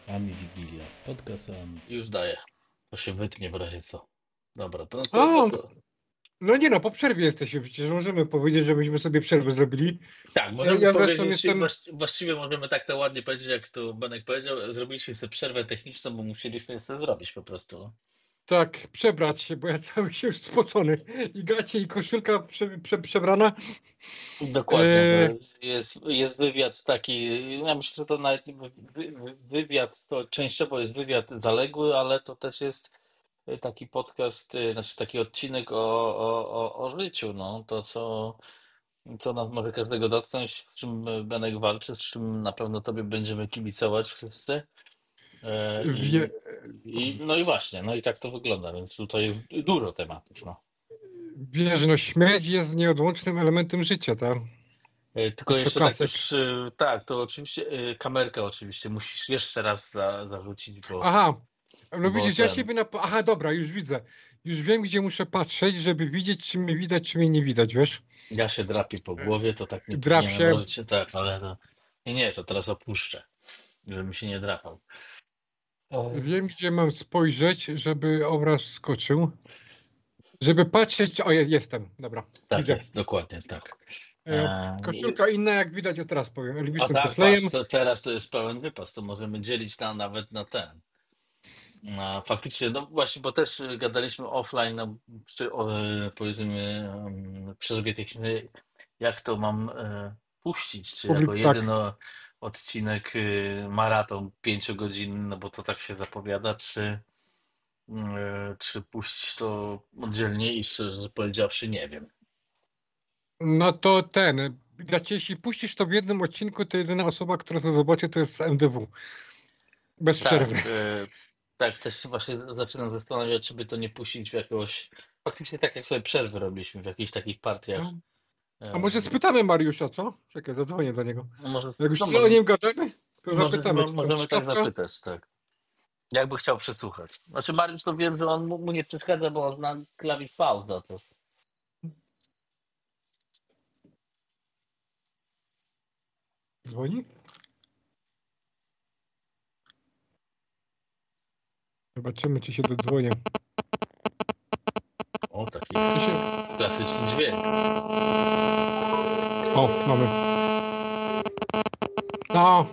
Ami Wigilia. Podcast o Amice. Już daję. To się wytnie w razie co. Dobra, A, to. no nie no, po przerwie jesteśmy, przecież możemy powiedzieć, że myśmy sobie przerwę zrobili. Tak, Ja, możemy ja zresztą powiedzieć, jestem, właściwie możemy tak to ładnie powiedzieć, jak tu Benek powiedział, zrobiliśmy sobie przerwę techniczną, bo musieliśmy sobie zrobić po prostu. tak, przebrać się, bo ja cały się już spocony. I gacie, i koszulka przebrana. Dokładnie, bo E, jest wywiad taki, ja myślę, że to nawet wywiad, to częściowo jest wywiad zaległy, ale to też jest taki podcast, znaczy taki odcinek o życiu, no, to co nas może każdego dotknąć, z czym Benek walczy, z czym na pewno tobie będziemy kibicować wszyscy. E, wie, I, no i właśnie, no i tak to wygląda, więc tutaj jest dużo tematów, no. wiesz, no śmierć jest nieodłącznym elementem życia, tak? Tylko Jak to jeszcze tak klasyk. już, tak, to oczywiście, kamerkę oczywiście musisz jeszcze raz zarzucić, Aha, no bo widzisz, ja ten, siebie na... Aha, dobra, już widzę. Już wiem, gdzie muszę patrzeć, żeby widzieć, czy mnie widać, czy mnie nie widać, wiesz? ja się drapię po głowie, to tak nie Drap powinienem się. robić, tak, ale to, nie, to teraz opuszczę, żebym się nie drapał. O, Wiem, gdzie mam spojrzeć, żeby obraz skoczył. Żeby patrzeć. O, jestem. Dobra, tak widzę. jest, dokładnie, tak. Koszulka inna, jak widać, o teraz powiem. A Elvisem tak, patrz, Preslayem. teraz to jest pełen wypas, to możemy dzielić nawet na ten. Faktycznie, no właśnie, bo też gadaliśmy offline, no, powiedzmy, przerwie technicznej, jak to mam puścić, czy jako Tak. jedyny odcinek maraton 5 godzin, no bo to tak się zapowiada, czy puścić to oddzielnie i szczerze powiedziawszy nie wiem. No to ten. Znaczy, jeśli puścisz to w jednym odcinku, to jedyna osoba, która to zobaczy, to jest MDW. Bez Tak, przerwy. tak, też się właśnie zaczynam zastanawiać, czy by to nie puścić w jakiegoś, faktycznie tak jak sobie przerwy robiliśmy w jakichś takich partiach. No. A może em, spytamy Mariusza, co? Czekaj, zadzwonię do niego. No może, Jak już no tyle o może, nim gadamy, to zapytamy, czy tam możemy tak czkawka? zapytać, tak. Jakby chciał przesłuchać. Znaczy Mariusz to wiem, że on mu nie przeszkadza, bo on zna klawisz pauz na to. Dzwoni? Zobaczymy, czy się dodzwonię. O, taki Czy się... klasyczny dźwięk. O, mamy. No,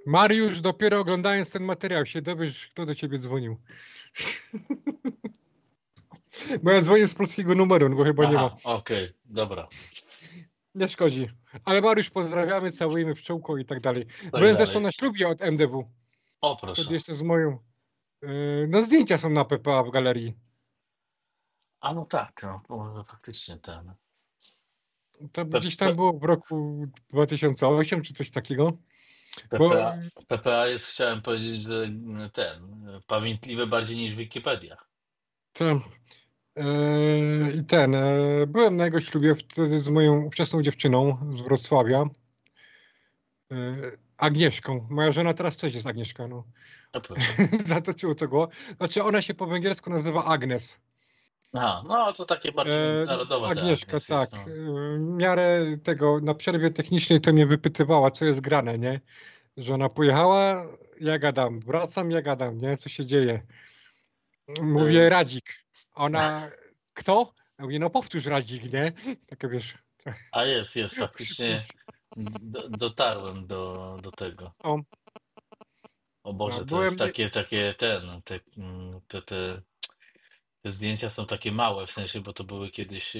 Mariusz, dopiero oglądając ten materiał się dowiesz, kto do ciebie dzwonił. Bo ja dzwonię z polskiego numeru, no bo chyba nie ma. Aha, okej, dobra. Nie szkodzi. Ale Mariusz, pozdrawiamy, całujemy pszczółko i tak dalej. Tak Byłem zresztą dalej. na ślubie od MDW. O, Wtedy proszę. jeszcze z moją... No zdjęcia są na PPA w galerii. A no tak, no może faktycznie ten. To P, gdzieś P, tam było w roku 2008 czy coś takiego. Bo PPA jest, chciałem powiedzieć, że pamiętliwe bardziej niż Wikipedia. to, i ten, byłem na jego ślubie wtedy z moją ówczesną dziewczyną z Wrocławia. Agnieszką. Moja żona teraz też jest Agnieszka, no. No proszę. Zatoczyło to go. Znaczy ona się po węgiersku nazywa Agnes. Aha, no to takie bardziej międzynarodowe te Agnieszka, Agnes jest, tak. no. W miarę tego, na przerwie technicznej to mnie wypytywała, co jest grane, nie? Że ona pojechała, ja gadam, wracam, ja gadam, nie? Co się dzieje? Mówię Y, Radzik. A ona, kto? Ja mówię, no powtórz Radzik, nie? Takie wiesz. A jest, faktycznie dotarłem do tego. O, O no, Boże, to jest byłem, te zdjęcia są takie małe, w sensie, bo to były kiedyś,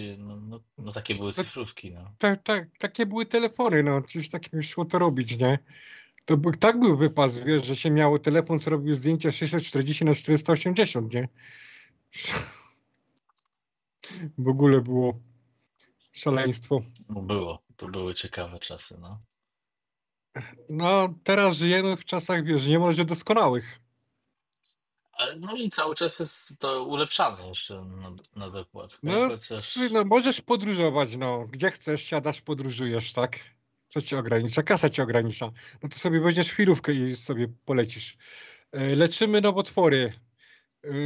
no takie były no, cyfrówki, no. takie były telefony, no, coś takiego szło to robić, nie? Tak był wypas, wiesz, że się miało telefon, co robił zdjęcia 640 na 480, nie? W ogóle było szaleństwo. No to były ciekawe czasy, no. No, teraz żyjemy w czasach, wiesz, niemalże doskonałych. Ale, no i cały czas jest to ulepszane jeszcze na dokładkę, No, słuchaj, chociaż, no możesz podróżować, no, gdzie chcesz, siadasz, podróżujesz, tak? Co cię ogranicza? Kasa cię ogranicza. No to sobie weźmiesz chwilówkę i sobie polecisz. Leczymy nowotwory.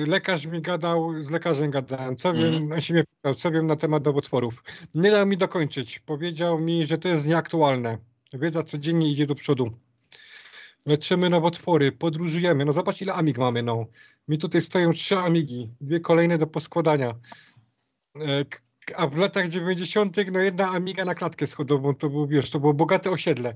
Lekarz mi gadał, z lekarzem gadałem, co mhm. wiem, on się mnie pytał, co wiem na temat nowotworów. Nie dał mi dokończyć. Powiedział mi, że to jest nieaktualne. Wiedza codziennie idzie do przodu. leczymy nowotwory, podróżujemy. No zobacz, ile amig mamy, no. Mi tutaj stoją 3 amigi, 2 kolejne do poskładania. A w latach 90. no jedna amiga na klatkę schodową, to było, wiesz, to było bogate osiedle.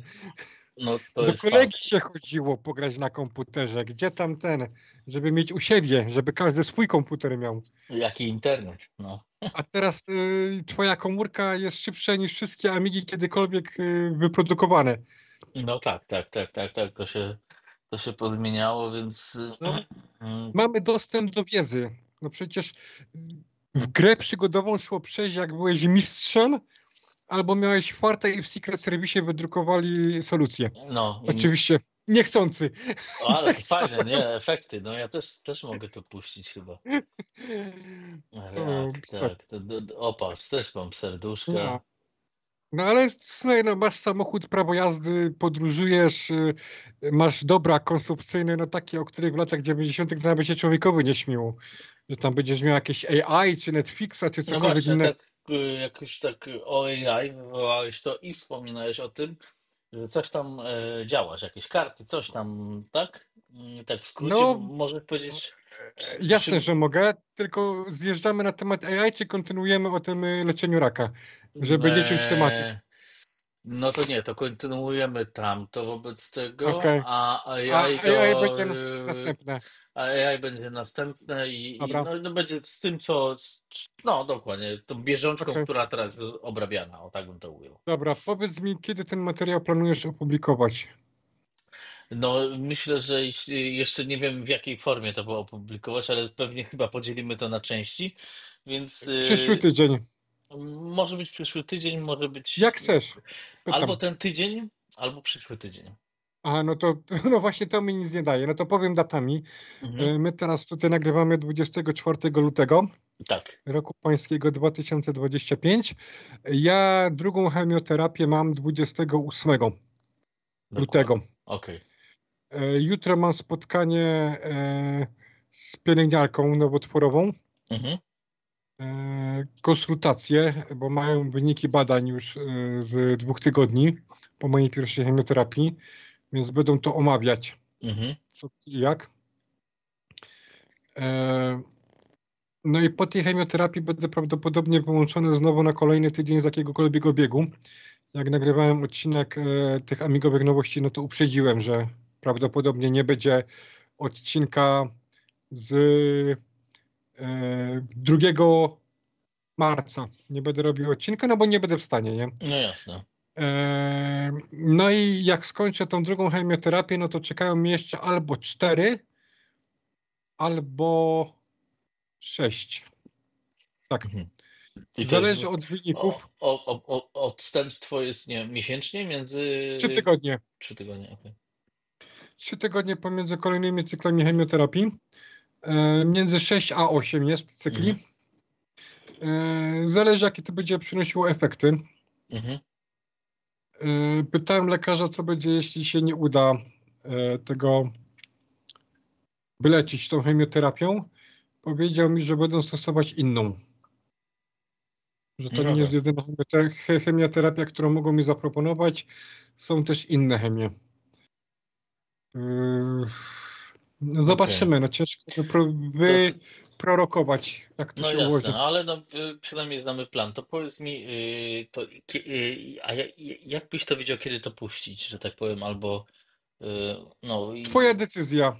No to Do jest kolegi fakt. się chodziło pograć na komputerze. Gdzie tam ten, żeby mieć u siebie, żeby każdy swój komputer miał. Jaki internet, no. A teraz twoja komórka jest szybsza niż wszystkie amigi kiedykolwiek wyprodukowane. No tak, tak, tak, tak, tak. To się pozmieniało, więc No, mamy dostęp do wiedzy. No przecież w grę przygodową szło przejść, jak byłeś mistrzem, albo miałeś farta i w Secret Service wydrukowali solucję. no, Oczywiście niechcący. ale to fajne, Chciałem. nie? Efekty. No ja też mogę to puścić chyba. To, Tak, co? tak. Opatrz, też mam No. serduszka. No ale słuchaj, no masz samochód, prawo jazdy, podróżujesz, masz dobra konsumpcyjne, no takie, o których w latach 90. nawet się człowiekowi nie śmiło. Że tam będziesz miał jakieś AI, czy Netflixa, czy No cokolwiek właśnie, innego. tak jak już tak o AI wywołałeś to i wspominałeś o tym, że coś tam działasz, jakieś karty, coś tam, tak? Tak w skrócie No, możesz powiedzieć, jasne, czym, że mogę, tylko zjeżdżamy na temat AI, czy kontynuujemy o tym leczeniu raka, żeby nie ciąć tematów. e, no to nie, to kontynuujemy tam to wobec tego, Okej. a A AI AI to będzie następne. a AI będzie następne i Dobra, no będzie z tym, co, no dokładnie, tą bieżączką, okej. która teraz jest obrabiana, o tak bym to ujął. Dobra, powiedz mi, kiedy ten materiał planujesz opublikować? No, myślę, że jeszcze nie wiem w jakiej formie to było opublikować, ale pewnie chyba podzielimy to na części, więc Przyszły tydzień. może być przyszły tydzień, może być Jak chcesz? albo Pytam. ten tydzień, albo przyszły tydzień. A, no to, no właśnie to mi nic nie daje. No to powiem datami. Mhm. My teraz tutaj nagrywamy 24 lutego Tak, roku pańskiego 2025. Ja drugą chemioterapię mam 28 dokładnie. lutego. Okej. Jutro mam spotkanie z pielęgniarką nowotworową. Mhm. Konsultacje, bo mają wyniki badań już z 2 tygodni po mojej pierwszej chemioterapii, więc będą to omawiać, Mhm. co i jak. E, No i po tej chemioterapii będę prawdopodobnie wyłączony znowu na kolejny tydzień z jakiegokolwiek obiegu. Jak nagrywałem odcinek tych amigowych nowości, no to uprzedziłem, że prawdopodobnie nie będzie odcinka z 2 marca. Nie będę robił odcinka, no bo nie będę w stanie, nie? No jasne. No i jak skończę tą drugą chemioterapię, no to czekają mnie jeszcze albo 4, albo 6. Tak. Mhm. I to jest Zależy od wyników. odstępstwo jest nie miesięcznie między 3 tygodnie. 3 tygodnie. Okej. 3 tygodnie pomiędzy kolejnymi cyklami chemioterapii. Między 6 a 8 jest cykli. Mhm. Zależy, jakie to będzie przynosiło efekty. Mhm. Pytałem lekarza, co będzie, jeśli się nie uda tego wyleczyć tą chemioterapią. Powiedział mi, że będą stosować inną. Że to No nie jest tak. jedyna chemioterapia, którą mogą mi zaproponować. Są też inne chemie. Yy, no Okej. zobaczymy. No ciężko To, t- wyprorokować, jak to no się jasne, ułoży. no ale no, przynajmniej znamy plan. To powiedz mi, jak byś to wiedział, kiedy to puścić, że tak powiem, albo y, no Twoja i decyzja.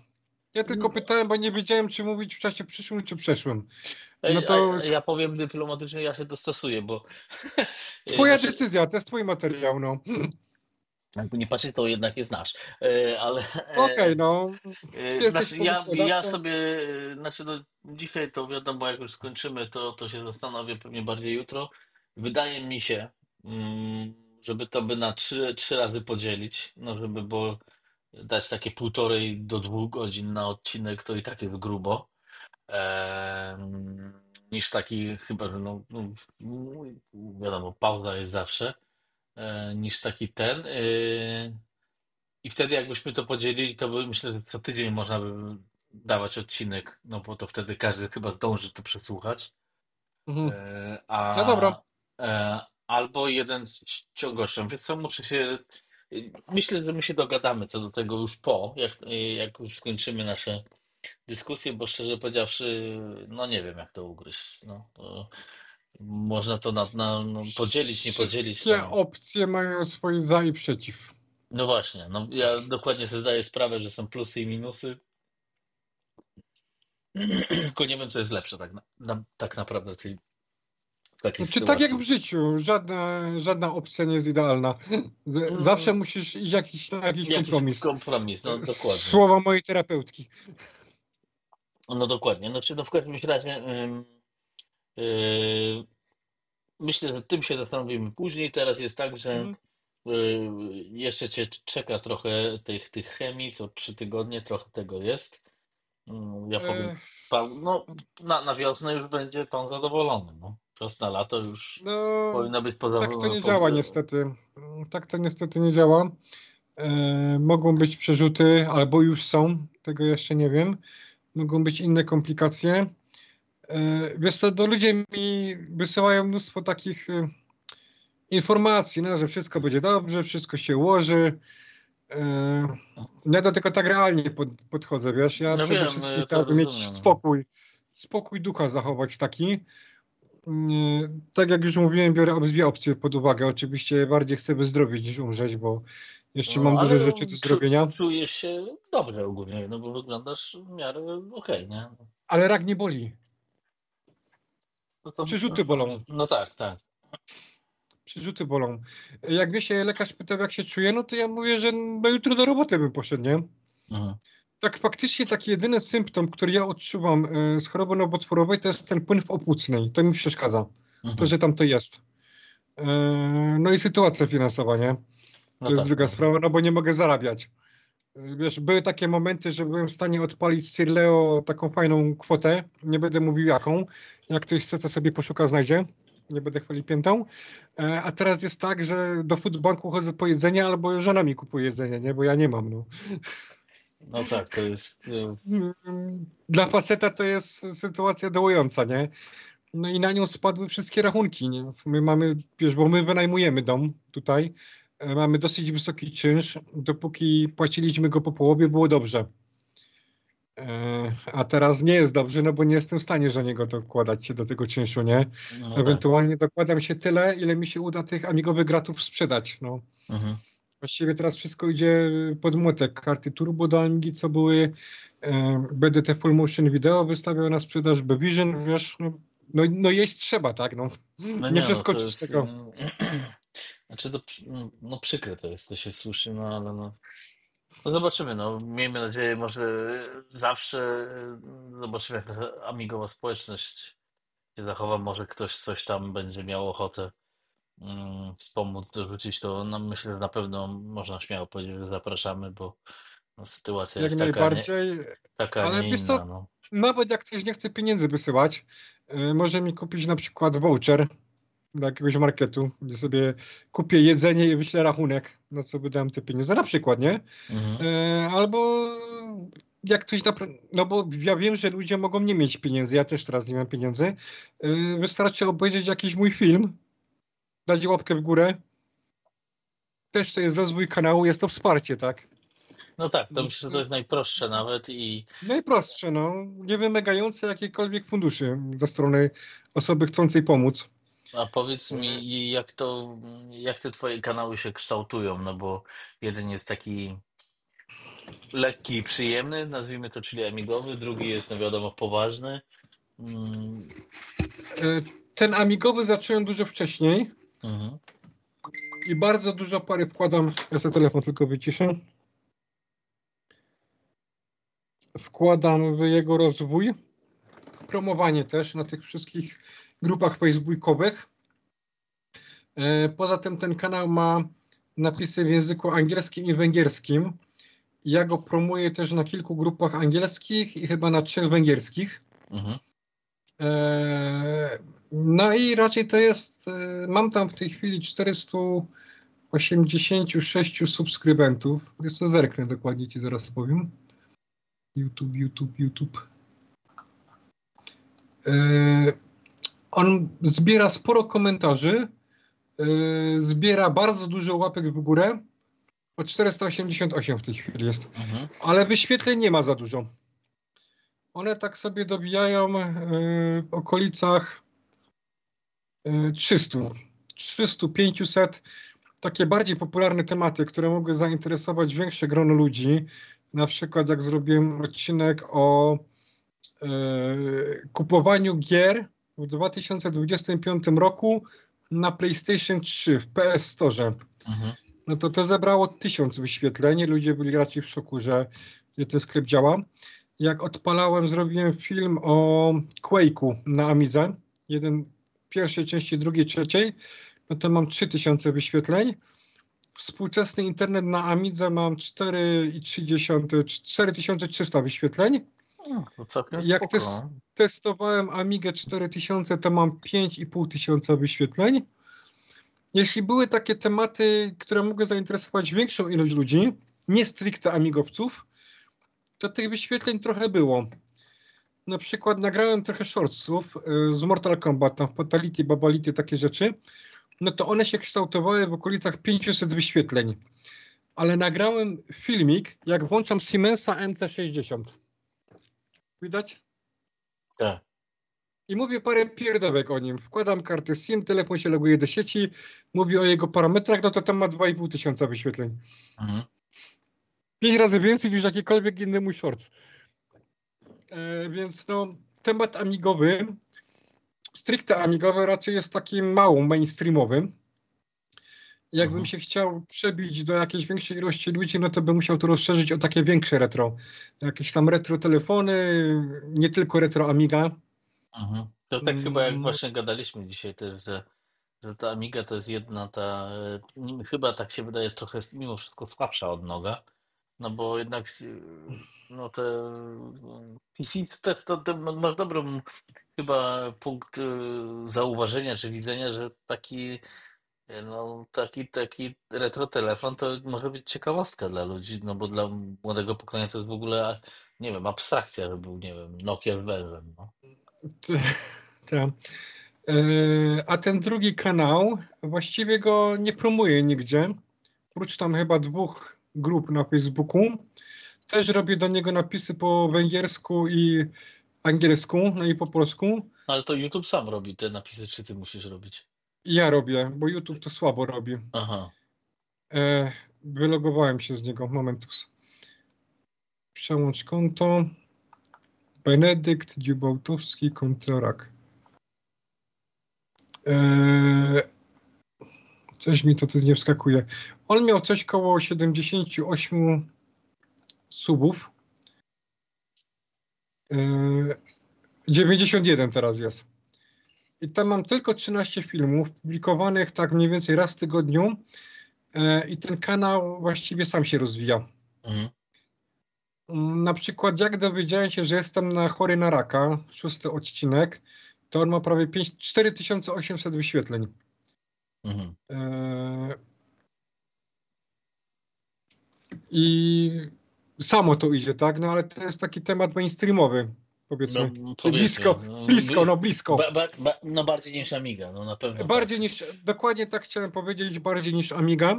Ja tylko pytałem, bo nie wiedziałem, czy mówić w czasie przyszłym, czy przeszłym. No Ej, to ja powiem dyplomatycznie, ja się dostosuję, bo twoja znaczy, decyzja, to jest twój materiał, no. jakby nie patrzeć, to jednak jest nasz. Ale Okej, no. Ty jesteś znaczy, ja pomysłodawcą. sobie, znaczy, no, dzisiaj to wiadomo, jak już skończymy, to się zastanowię pewnie bardziej jutro. Wydaje mi się, żeby to by na trzy razy podzielić, no żeby było dać takie 1,5 do 2 godzin na odcinek, to i tak jest grubo. Niż taki, chyba że wiadomo, pauza jest zawsze, niż taki ten. I wtedy jakbyśmy to podzielili, to by, myślę, że co tydzień można by dawać odcinek, no bo to wtedy każdy chyba dąży to przesłuchać. Mhm. E, No dobra. a albo jeden ciągością. Więc co, muszę się Myślę, że my się dogadamy co do tego już jak już skończymy nasze dyskusje, bo szczerze powiedziawszy, no nie wiem jak to ugryźć. No, to można to no, podzielić, nie podzielić, Wszystkie no. opcje mają swoje za i przeciw. No właśnie, no ja dokładnie sobie zdaję sprawę, że są plusy i minusy, tylko nie wiem co jest lepsze tak naprawdę w takiej Znaczy tak jak w sytuacji. życiu, żadna opcja nie jest idealna. Zawsze Mm, musisz iść na jakiś Jakiś kompromis. kompromis, no dokładnie. Słowa mojej terapeutki. No dokładnie. No w każdym razie yy, myślę, że tym się zastanowimy później. Teraz jest tak, że Mhm. jeszcze cię czeka trochę tych chemii, co 3 tygodnie, trochę tego jest. Ja powiem, E, no na wiosnę już będzie pan zadowolony. No. Wiosna, lato już No, powinno być tak to nie działa niestety. Tak to niestety nie działa. Mogą być przerzuty, albo już są, tego jeszcze nie wiem. Mogą być inne komplikacje. Wiesz co, ludzie mi wysyłają mnóstwo takich informacji, no, że wszystko będzie dobrze, wszystko się ułoży. Ja do tego tak realnie podchodzę, wiesz. Ja No przede wiem, wszystkim ja to chciałbym mieć rozumiem. spokój ducha zachować taki. Tak jak już mówiłem, biorę dwie opcje pod uwagę. Oczywiście bardziej chcę wyzdrowieć niż umrzeć, bo jeszcze No, mam ale dużo rzeczy do zrobienia. czujesz się dobrze ogólnie, no bo wyglądasz w miarę okej, nie? Ale rak nie boli. No to, Przyrzuty bolą. no tak, tak. Przyrzuty bolą. Jak mnie się lekarz pytał, jak się czuję, no to ja mówię, że no jutro do roboty bym poszedł, nie? Mhm, Tak faktycznie taki jedyny symptom, który ja odczuwam z choroby nowotworowej, to jest ten płyn w opłucnej. To mi przeszkadza. To, mhm. że tam to jest. No i sytuacja finansowa, nie? No To jest tak, druga no. sprawa, no bo nie mogę zarabiać. Wiesz, były takie momenty, że byłem w stanie odpalić z Sirleo taką fajną kwotę. Nie będę mówił jaką. Jak ktoś chce, to sobie poszuka, znajdzie. Nie będę chwalił piętą. A teraz jest tak, że do foodbanku chodzę po jedzenie, albo żona mi kupuje jedzenie, nie? Bo ja nie mam, no. No tak, to jest. Dla faceta to jest sytuacja dołująca, nie? No i na nią spadły wszystkie rachunki, nie? My mamy, wiesz, bo my wynajmujemy dom tutaj, mamy dosyć wysoki czynsz, dopóki płaciliśmy go po połowie, było dobrze. A teraz nie jest dobrze, no bo nie jestem w stanie żonie go dokładać się do tego czynszu, nie? No tak. Ewentualnie dokładam się tyle, ile mi się uda tych amigowych gratów sprzedać, no. Mhm. Właściwie teraz wszystko idzie pod młotek. Karty turbo do Amigi, co były, BDT Full Motion Video wystawiał na sprzedaż, Bevision, wiesz, no jeść trzeba, tak, no. No Nie nie, no to przeskoczysz jest. tego. Znaczy, no przykre to jest, to się słyszy, no ale no. No zobaczymy, no. Miejmy nadzieję, może zawsze zobaczymy, jak ta amigowa społeczność się zachowa. Może ktoś coś tam będzie miał ochotę wspomóc, dorzucić to. No, myślę, że na pewno można śmiało powiedzieć, że zapraszamy, bo no, sytuacja Jak jest najbardziej, taka, a ale nie wiesz co, inna, no. nawet jak ktoś nie chce pieniędzy wysyłać, może mi kupić na przykład voucher do jakiegoś marketu, gdzie sobie kupię jedzenie i wyślę rachunek, na co wydałem te pieniądze, na przykład, nie? Mhm. Albo jak ktoś no bo ja wiem, że ludzie mogą nie mieć pieniędzy, ja też teraz nie mam pieniędzy, wystarczy obejrzeć jakiś mój film, dać łapkę w górę, też to jest rozwój kanału, jest to wsparcie, tak? No tak, to myślę, Więc że to jest najprostsze nawet i najprostsze, no, nie wymagające jakiejkolwiek funduszy ze strony osoby chcącej pomóc. a powiedz mi, jak te twoje kanały się kształtują, no bo jeden jest taki lekki i przyjemny, nazwijmy to, czyli amigowy, drugi jest, no wiadomo, poważny. Mm, Ten amigowy zacząłem dużo wcześniej mhm, i bardzo dużo pary wkładam, ja sobie telefon tylko wyciszę, wkładam w jego rozwój, promowanie też na tych wszystkich grupach facebookowych. Poza tym ten kanał ma napisy w języku angielskim i węgierskim. Ja go promuję też na kilku grupach angielskich i chyba na 3 węgierskich. mhm, No i raczej to jest, mam tam w tej chwili 486 subskrybentów. Jest to zerknę dokładnie, ci zaraz powiem. YouTube. On zbiera sporo komentarzy, zbiera bardzo dużo łapek w górę O 488 w tej chwili jest. Mhm. Ale wyświetleń nie ma za dużo. One tak sobie dobijają w okolicach 300, 300, 500. Takie bardziej popularne tematy, które mogły zainteresować większe grono ludzi. Na przykład jak zrobiłem odcinek o kupowaniu gier w 2025 roku na PlayStation 3 w PS Store. Mhm. No to zebrało 1000 wyświetleń. Ludzie byli raczej w szoku, że ten sklep działa. Jak odpalałem, zrobiłem film o Quake'u na Amidze. Pierwszej części, drugiej, trzeciej. No to mam 3000 wyświetleń. Współczesny internet na Amidze mam 4300 wyświetleń. To całkiem Jak spoko. testowałem Amigę 4000, to mam 5500 wyświetleń. Jeśli były takie tematy, które mogły zainteresować większą ilość ludzi, nie stricte amigowców, to tych wyświetleń trochę było. Na przykład nagrałem trochę shortsów z Mortal Kombat, tam Fatality, Babality, takie rzeczy. No to one się kształtowały w okolicach 500 wyświetleń. Ale nagrałem filmik, jak włączam Siemensa MC60. Widać? Tak. I mówię parę pierdółek o nim. Wkładam kartę SIM, telefon się loguje do sieci, mówię o jego parametrach, no to tam ma 2500 wyświetleń. Mhm. 5 razy więcej niż jakikolwiek inny mój shorts. Więc no, temat amigowy, stricte amigowy raczej jest takim mało mainstreamowym. Jakbym się chciał przebić do jakiejś większej ilości ludzi, no to bym musiał to rozszerzyć o takie większe retro. Jakieś tam retro telefony, nie tylko retro Amiga. Mhm. To tak chyba jak właśnie gadaliśmy dzisiaj też, że ta Amiga to jest jedna ta, chyba tak się wydaje trochę mimo wszystko słabsza od Noga, no bo jednak no te PC też to masz dobry chyba punkt zauważenia czy widzenia, że taki retro telefon to może być ciekawostka dla ludzi, no bo dla młodego pokolenia to jest w ogóle, nie wiem, abstrakcja, że był, nie wiem, Nokia z wężem, no. Ta. A ten drugi kanał, właściwie go nie promuję nigdzie. Oprócz tam chyba 2 grup na Facebooku. Też robię do niego napisy po węgiersku i angielsku, no i po polsku. Ale to YouTube sam robi te napisy, czy ty musisz robić? Ja robię, bo YouTube to słabo robi. Aha. Wylogowałem się z niego. Momentus. Przełącz konto. Benedykt Dziubałtowski, Kontrorak. Coś mi to nie wskakuje. On miał coś koło 78 subów. 91 teraz jest. I tam mam tylko 13 filmów publikowanych tak mniej więcej raz w tygodniu. I ten kanał właściwie sam się rozwija. Mhm. Na przykład jak dowiedziałem się, że jestem chory na raka, 6. odcinek, to on ma prawie 4800 wyświetleń. Mhm. I samo to idzie, tak? No ale to jest taki temat mainstreamowy, powiedzmy. No, Czyli powiedzmy, blisko. no bardziej niż Amiga, no na pewno Bardziej tak. niż, dokładnie tak chciałem powiedzieć, bardziej niż Amiga.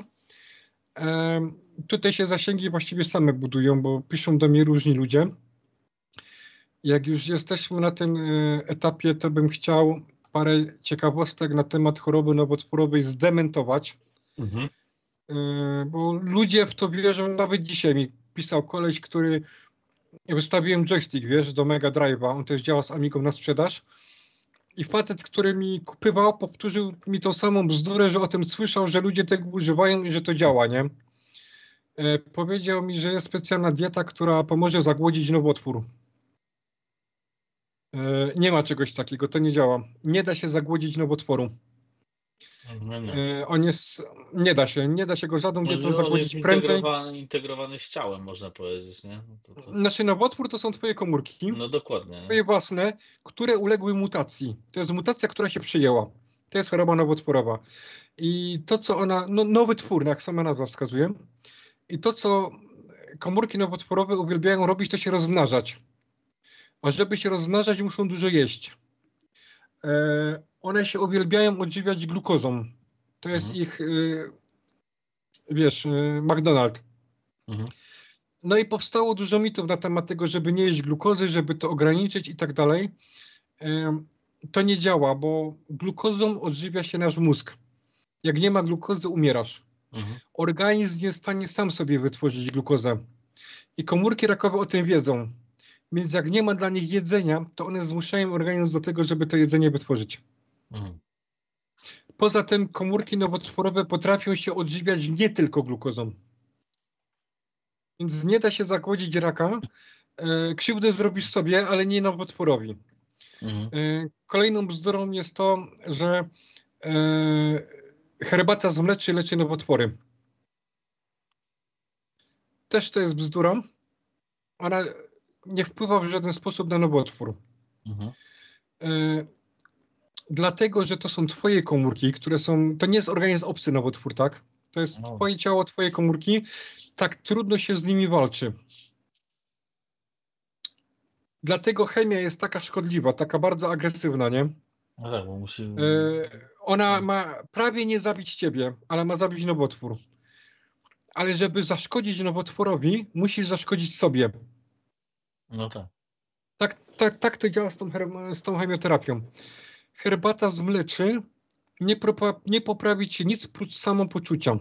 Tutaj się zasięgi właściwie same budują, bo piszą do mnie różni ludzie. Jak już jesteśmy na tym etapie, to bym chciał parę ciekawostek na temat choroby nowotworowej zdementować. Mhm. Bo ludzie w to wierzą. Nawet dzisiaj mi pisał koleś, który wystawiłem joystick, wiesz, do Mega Drive'a. On też działa z Amigą na sprzedaż. I facet, który mi kupywał, powtórzył mi tą samą bzdurę, że o tym słyszał, że ludzie tego używają i że to działa, nie? Powiedział mi, że jest specjalna dieta, która pomoże zagłodzić nowotwór. Nie ma czegoś takiego, to nie działa. Nie da się zagłodzić nowotworu. No nie. Nie da się go żadną dietą On jest zagłodzić prędzej. integrowany z ciałem, można powiedzieć, nie? Znaczy nowotwór to są twoje komórki, No dokładnie. twoje własne, które uległy mutacji. To jest mutacja, która się przyjęła. To jest choroba nowotworowa. I to, co nowy twór, jak sama nazwa wskazuje, i to, co komórki nowotworowe uwielbiają robić, to się rozmnażać. A żeby się rozmnażać, muszą dużo jeść. One się uwielbiają odżywiać glukozą. To jest ich wiesz, McDonald's. Mhm. No i powstało dużo mitów na temat tego, żeby nie jeść glukozy, żeby to ograniczyć i tak dalej. To nie działa, bo glukozą odżywia się nasz mózg. Jak nie ma glukozy, umierasz. Mhm. Organizm nie jest w stanie sam sobie wytworzyć glukozę. I komórki rakowe o tym wiedzą. Więc jak nie ma dla nich jedzenia, to one zmuszają organizm do tego, żeby to jedzenie wytworzyć. Mhm. Poza tym komórki nowotworowe potrafią się odżywiać nie tylko glukozą. Więc nie da się zagłodzić raka. Krzywdę zrobisz sobie, ale nie nowotworowi. Mhm. Kolejną bzdurą jest to, że herbata z mleczy leczy nowotwory. Też to jest bzdura. Ona nie wpływa w żaden sposób na nowotwór. Mhm. Dlatego, że to są twoje komórki, które są... To nie jest organizm obcy nowotwór, tak? To jest No, twoje ciało, twoje komórki. Tak trudno się z nimi walczy. Dlatego chemia jest taka szkodliwa, taka bardzo agresywna, nie? no tak, bo musi... Ona ma prawie nie zabić ciebie, ale ma zabić nowotwór. Ale żeby zaszkodzić nowotworowi, musisz zaszkodzić sobie. No tak. Tak to działa z tą chemioterapią. Herbata z mleczy nie poprawi ci nic prócz samopoczucia.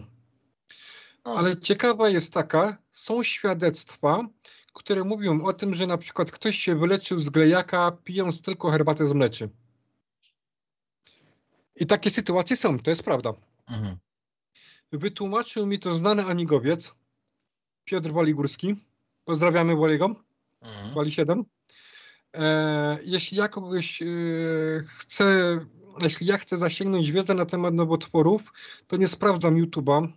No, Ale ciekawa jest taka, są świadectwa, które mówią o tym, że na przykład ktoś się wyleczył z glejaka, pijąc tylko herbatę z mleczy. I takie sytuacje są, to jest prawda. mhm. Wytłumaczył mi to znany amigowiec, Piotr Waligórski. Pozdrawiamy Waliego, Mhm. Wali 7. Jeśli ja kogoś chcę, jeśli ja chcę zasięgnąć wiedzę na temat nowotworów, to nie sprawdzam YouTube'a,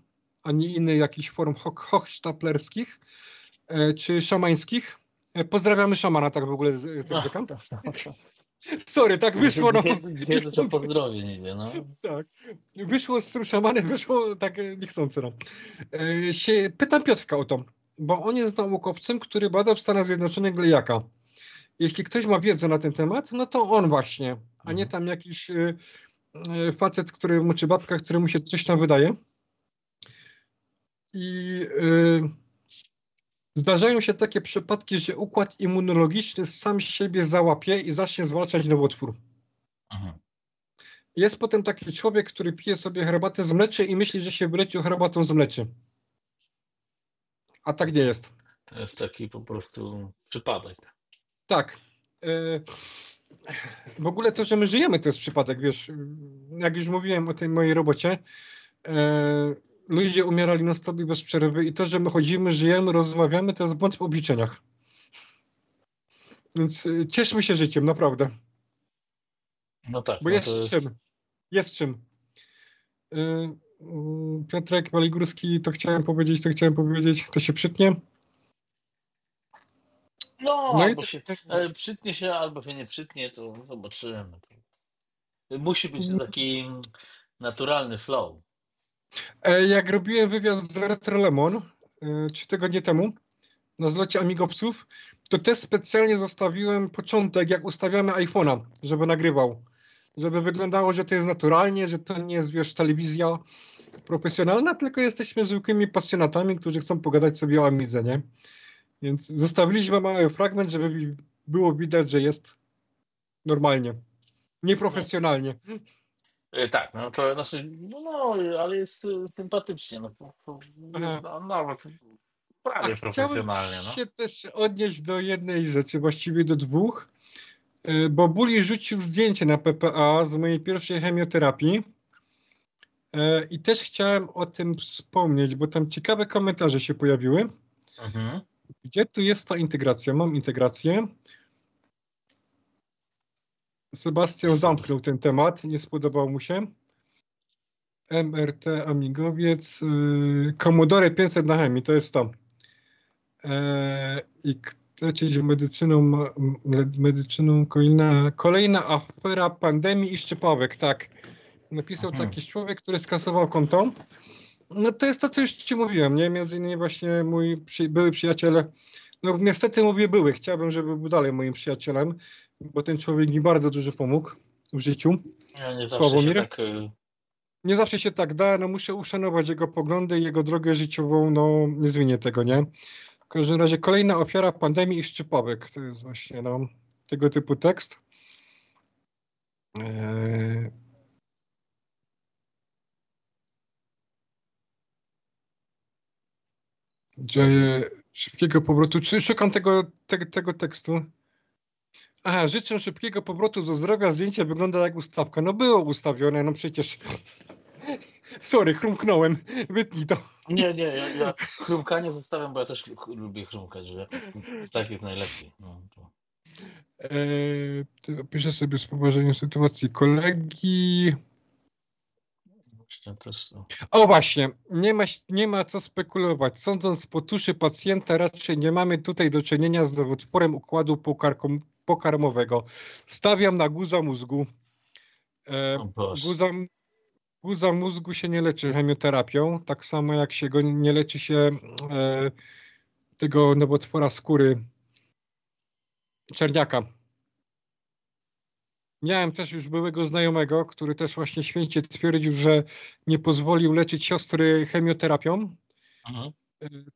ani innych jakichś forum hochsztaplerskich czy szamańskich. Pozdrawiamy szamana, tak w ogóle z No, ryzyka. to. Pyszło, tak wyszło, no. Kiedy to pozdrowień idzie, no. Tak. Wyszło z tym szamanem, wyszło tak niechcący, no. Pytam Piotrka o to, bo on jest naukowcem, który badał w Stanach Zjednoczonych glejaka. Jeśli ktoś ma wiedzę na ten temat, no to on właśnie, a nie Mhm. tam jakiś facet, któremu, czy babka, któremu się coś tam wydaje. I zdarzają się takie przypadki, że układ immunologiczny sam siebie załapie i zacznie zwalczać nowotwór. Mhm. Jest potem taki człowiek, który pije sobie herbatę z mleczy i myśli, że się wyleczył herbatą z mleczy. A tak nie jest. To jest taki po prostu przypadek. Tak. W ogóle to, że my żyjemy, to jest przypadek, wiesz. Jak już mówiłem o tej mojej robocie, ludzie umierali na stop i bez przerwy i to, że my chodzimy, żyjemy, rozmawiamy, to jest błąd w obliczeniach. Więc cieszmy się życiem, naprawdę. No tak, Bo no jest to jest... czym. Jest czym. Piotrek Waligórski, to chciałem powiedzieć, to się przytnie. No, No i albo tak, się przytnie się, albo się nie przytnie, to zobaczymy. Musi być taki naturalny flow. jak robiłem wywiad z Retro Lemon 3 tygodnie temu na zlocie Amigowców, to też specjalnie zostawiłem początek, jak ustawiamy iPhone'a, żeby nagrywał. Żeby wyglądało, że to jest naturalnie, że to nie jest, wiesz, telewizja profesjonalna, tylko jesteśmy zwykłymi pasjonatami, którzy chcą pogadać sobie o Amidze, nie? Więc zostawiliśmy mały fragment, żeby było widać, że jest normalnie, No, nieprofesjonalnie. tak, no to znaczy, no, ale jest sympatycznie, no, jest Aha. nawet A prawie chciałem profesjonalnie, no. się też odnieść do jednej rzeczy, właściwie do dwóch, bo Buli rzucił zdjęcie na PPA z mojej pierwszej chemioterapii i też chciałem o tym wspomnieć, bo tam ciekawe komentarze się pojawiły. Mhm. Gdzie tu jest ta integracja? Mam integrację. Sebastian Jest sobie. zamknął ten temat, nie spodobał mu się. MRT Amigowiec, Commodore 500 na chemii, to jest to. I lecieć medycyną kolejna afera pandemii i szczepawek, tak. Napisał Mhm. taki człowiek, który skasował konto. No to jest to, co już ci mówiłem, nie? Między innymi właśnie mój były przyjaciel, no niestety mówię były, chciałbym, żeby był dalej moim przyjacielem, bo ten człowiek mi bardzo dużo pomógł w życiu. Ja nie zawsze się Sławomir. tak nie zawsze się tak da, no muszę uszanować jego poglądy i jego drogę życiową, no nie zmienię tego, nie? W każdym razie kolejna ofiara pandemii i szczypawek, to jest właśnie, no, tego typu tekst. Eee, dzieje szybkiego powrotu, czy szukam tego tekstu? Aha, życzę szybkiego powrotu do zdrowia, zdjęcie wygląda jak ustawka. No było ustawione, no przecież. Sorry, chrumknąłem, wytnij to. Nie, ja chrumkanie zostawiam, bo ja też lubię chrumkać, że tak jest najlepiej. No, to. Piszę sobie z poważeniem sytuacji kolegi. Właśnie też, no. O właśnie, nie ma co spekulować. Sądząc po tuszy pacjenta, raczej nie mamy tutaj do czynienia z nowotworem układu pokarmowego. Stawiam na guza mózgu. O Boże. Guza mózgu się nie leczy chemioterapią, tak samo jak się go nie leczy się tego nowotwora skóry czerniaka. Miałem też już byłego znajomego, który też właśnie święcie twierdził, że nie pozwolił leczyć siostry chemioterapią, Mhm.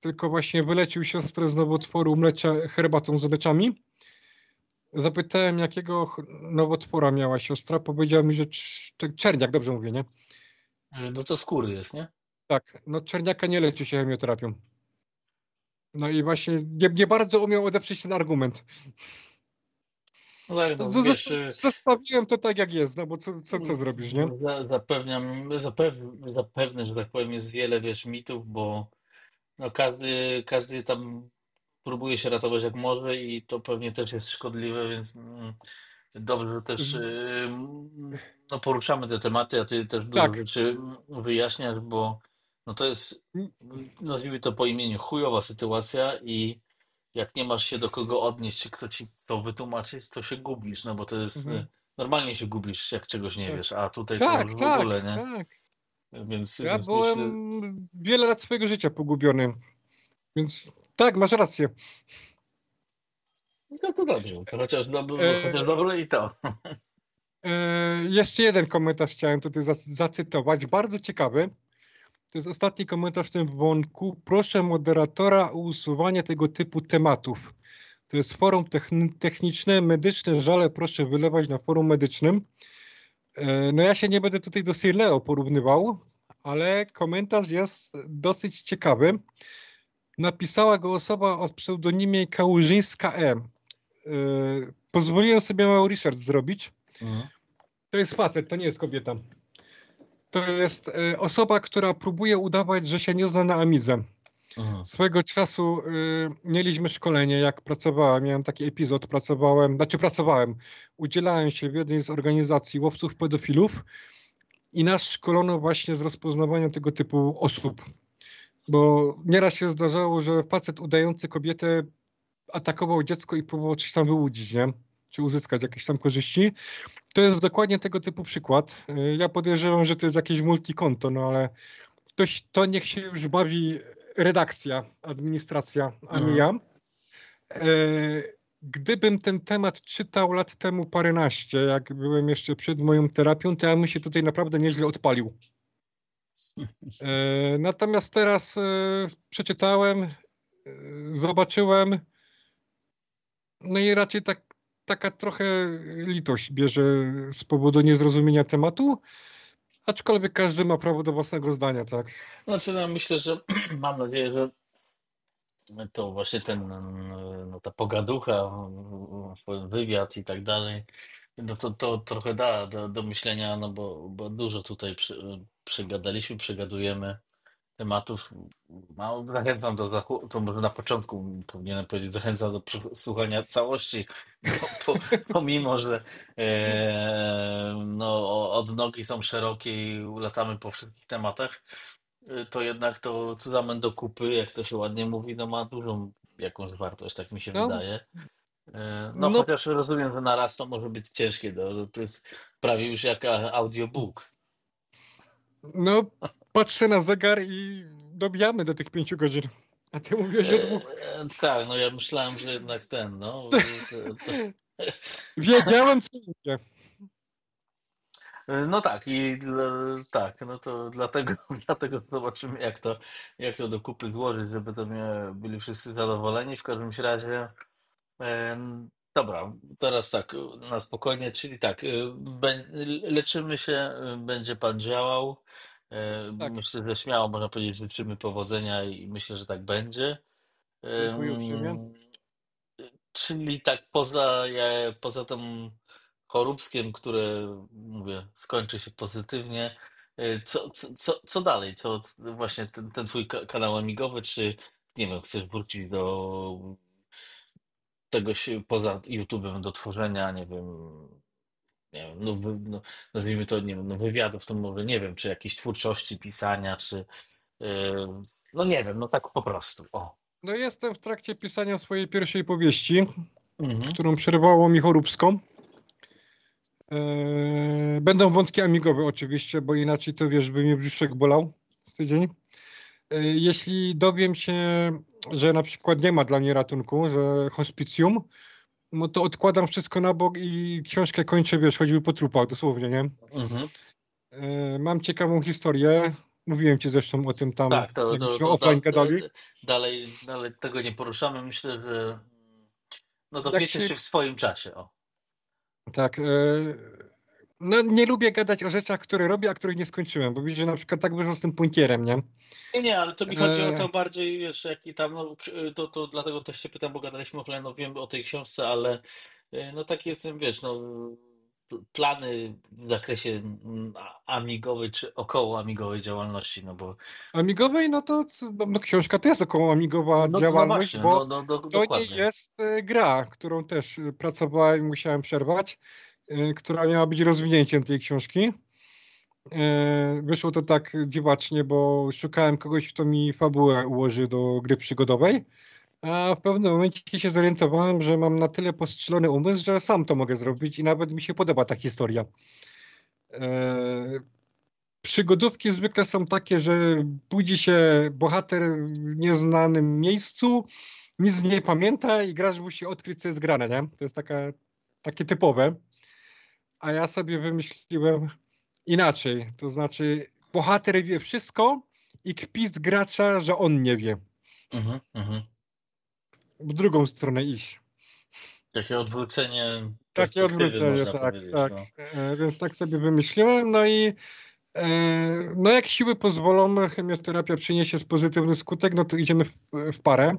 tylko właśnie wyleczył siostrę z nowotworu mlecza herbatą z mleczami. Zapytałem, jakiego nowotwora miała siostra. Powiedział mi, że czerniak, dobrze mówię, nie? No to skóry jest, nie? Tak, no czerniaka nie leczy się chemioterapią. No i właśnie nie bardzo umiał odeprzeć ten argument. No tak, No, no wiesz, zostawiłem to tak, jak jest, no bo co zrobisz, nie? zapewne, że tak powiem, jest wiele, wiesz, mitów, bo no każdy tam próbuje się ratować jak może i to pewnie też jest szkodliwe, więc dobrze, że też Z, no, poruszamy te tematy, a ty też dużo tak. rzeczy wyjaśniasz, bo no to jest, nazwijmy to po imieniu, chujowa sytuacja i jak nie masz się do kogo odnieść, czy kto ci to wytłumaczyć, to się gubisz, no bo to jest, Mhm, normalnie się gubisz, jak czegoś nie tak. wiesz, a tutaj to Tak, już w tak, ogóle, nie? tak. Więc, Ja więc myślę, byłem wiele lat swojego życia pogubiony, więc tak, masz rację. no to dobrze, to chociaż E, dobre i to. jeszcze jeden komentarz chciałem tutaj zacytować, bardzo ciekawy. To jest ostatni komentarz w tym wątku. Proszę moderatora o usuwanie tego typu tematów. To jest forum techniczne, medyczne, żale proszę wylewać na forum medycznym. No ja się nie będę tutaj do Sirleo porównywał, ale komentarz jest dosyć ciekawy. Napisała go osoba o pseudonimie Kałużyńska E. Pozwoliłem sobie mały research zrobić. Mhm. To jest facet, to nie jest kobieta. To jest osoba, która próbuje udawać, że się nie zna na Amidze. Mhm. Swego czasu mieliśmy szkolenie, jak pracowałem, miałem taki epizod, pracowałem, udzielałem się w jednej z organizacji łowców pedofilów i nas szkolono właśnie z rozpoznawania tego typu osób. Bo nieraz się zdarzało, że facet udający kobietę atakował dziecko i próbował coś tam wyłudzić, nie? Czy uzyskać jakieś tam korzyści. To jest dokładnie tego typu przykład. Ja podejrzewam, że to jest jakieś multikonto, no ale to niech się już bawi redakcja, administracja, a nie Mhm. ja. E, Gdybym ten temat czytał lat temu paręnaście, jak byłem jeszcze przed moją terapią, to ja bym się tutaj naprawdę nieźle odpalił. Natomiast teraz przeczytałem, zobaczyłem, no i raczej taka trochę litość bierze z powodu niezrozumienia tematu, aczkolwiek każdy ma prawo do własnego zdania, tak? Znaczy, no, myślę, że mam nadzieję, że to właśnie no, ta pogaducha, wywiad i tak dalej, no to trochę da do myślenia, no bo dużo tutaj przegadaliśmy, przegadujemy tematów. Zachęcam to może na początku powinienem powiedzieć, zachęcam do słuchania całości, pomimo, że no, odnogi są szerokie i latamy po wszystkich tematach, to jednak to cudamen do kupy, jak to się ładnie mówi, no ma dużą jakąś wartość, tak mi się No, wydaje. No no, chociaż rozumiem, że na raz to może być ciężkie, to jest prawie już jak audiobook. no, patrzę na zegar i dobijamy do tych 5 godzin. A ty mówiłeś o 2. Tak, no ja myślałem, że jednak ten, no. To... Wiedziałem, co mówię. No tak, tak, no to dlatego, dlatego zobaczymy, jak to do kupy złożyć, żeby to byli wszyscy zadowoleni. W każdym razie, dobra, teraz tak, na spokojnie, czyli tak, leczymy się, będzie pan działał. Tak, Myślę, że śmiało można powiedzieć, życzymy powodzenia i myślę, że tak będzie. dziękuję uprzejmie. Czyli tak poza tym choróbskim, które mówię, skończy się pozytywnie, co dalej? Co właśnie ten twój kanał amigowy, czy nie wiem, chcesz wrócić do czegoś poza YouTube'em do tworzenia, nie wiem, no, nazwijmy to, nie wiem, no wywiadów, to może nie wiem, czy jakiejś twórczości, pisania, czy no nie wiem, no tak po prostu. O. No jestem w trakcie pisania swojej pierwszej powieści, Mhm, którą przerwało mi choróbsko. Będą wątki amigowe oczywiście, bo inaczej to wiesz, by mnie brzuszek bolał z tydzień. Jeśli dowiem się, że na przykład nie ma dla mnie ratunku, że hospicjum, no to odkładam wszystko na bok i książkę kończę, wiesz, choćby po trupach, dosłownie, nie? mhm. Mam ciekawą historię. Mówiłem ci zresztą o tym tam, Tak, to, jak to, byśmy to offline gadali. dalej tego nie poruszamy. Myślę, że no Jak dowiecie się, się w swoim czasie. O. tak, no nie lubię gadać o rzeczach, które robię, a których nie skończyłem, bo widzisz, że na przykład tak wyszło z tym punktierem, nie? Nie, nie, ale to mi chodzi o E, to bardziej, wiesz, jaki tam, no, to dlatego też się pytam, bo gadaliśmy offline, no wiem o tej książce, ale no taki jestem, wiesz, no plany w zakresie amigowej czy około amigowej działalności, no bo Amigowej, no to no, książka to jest około amigowa no działalność, właśnie, bo to nie dokładnie. jest gra, którą też pracowałem i musiałem przerwać, która miała być rozwinięciem tej książki. Wyszło to tak dziwacznie, bo szukałem kogoś, kto mi fabułę ułoży do gry przygodowej, a w pewnym momencie się zorientowałem, że mam na tyle postrzelony umysł, że sam to mogę zrobić i nawet mi się podoba ta historia. E, Przygodówki zwykle są takie, że budzi się bohater w nieznanym miejscu, nic nie pamięta i gracz musi odkryć, co jest grane, nie? To jest takie typowe. A ja sobie wymyśliłem inaczej. To znaczy, bohater wie wszystko i kpi z gracza, że on nie wie. Mhm, mhm. W drugą stronę iść. Takie odwrócenie Takie perspektywy, odwrócenie, można tak, powiedzieć, tak. no. Więc tak sobie wymyśliłem. No i no jak siły pozwolą, chemioterapia przyniesie pozytywny skutek, no to idziemy w parę.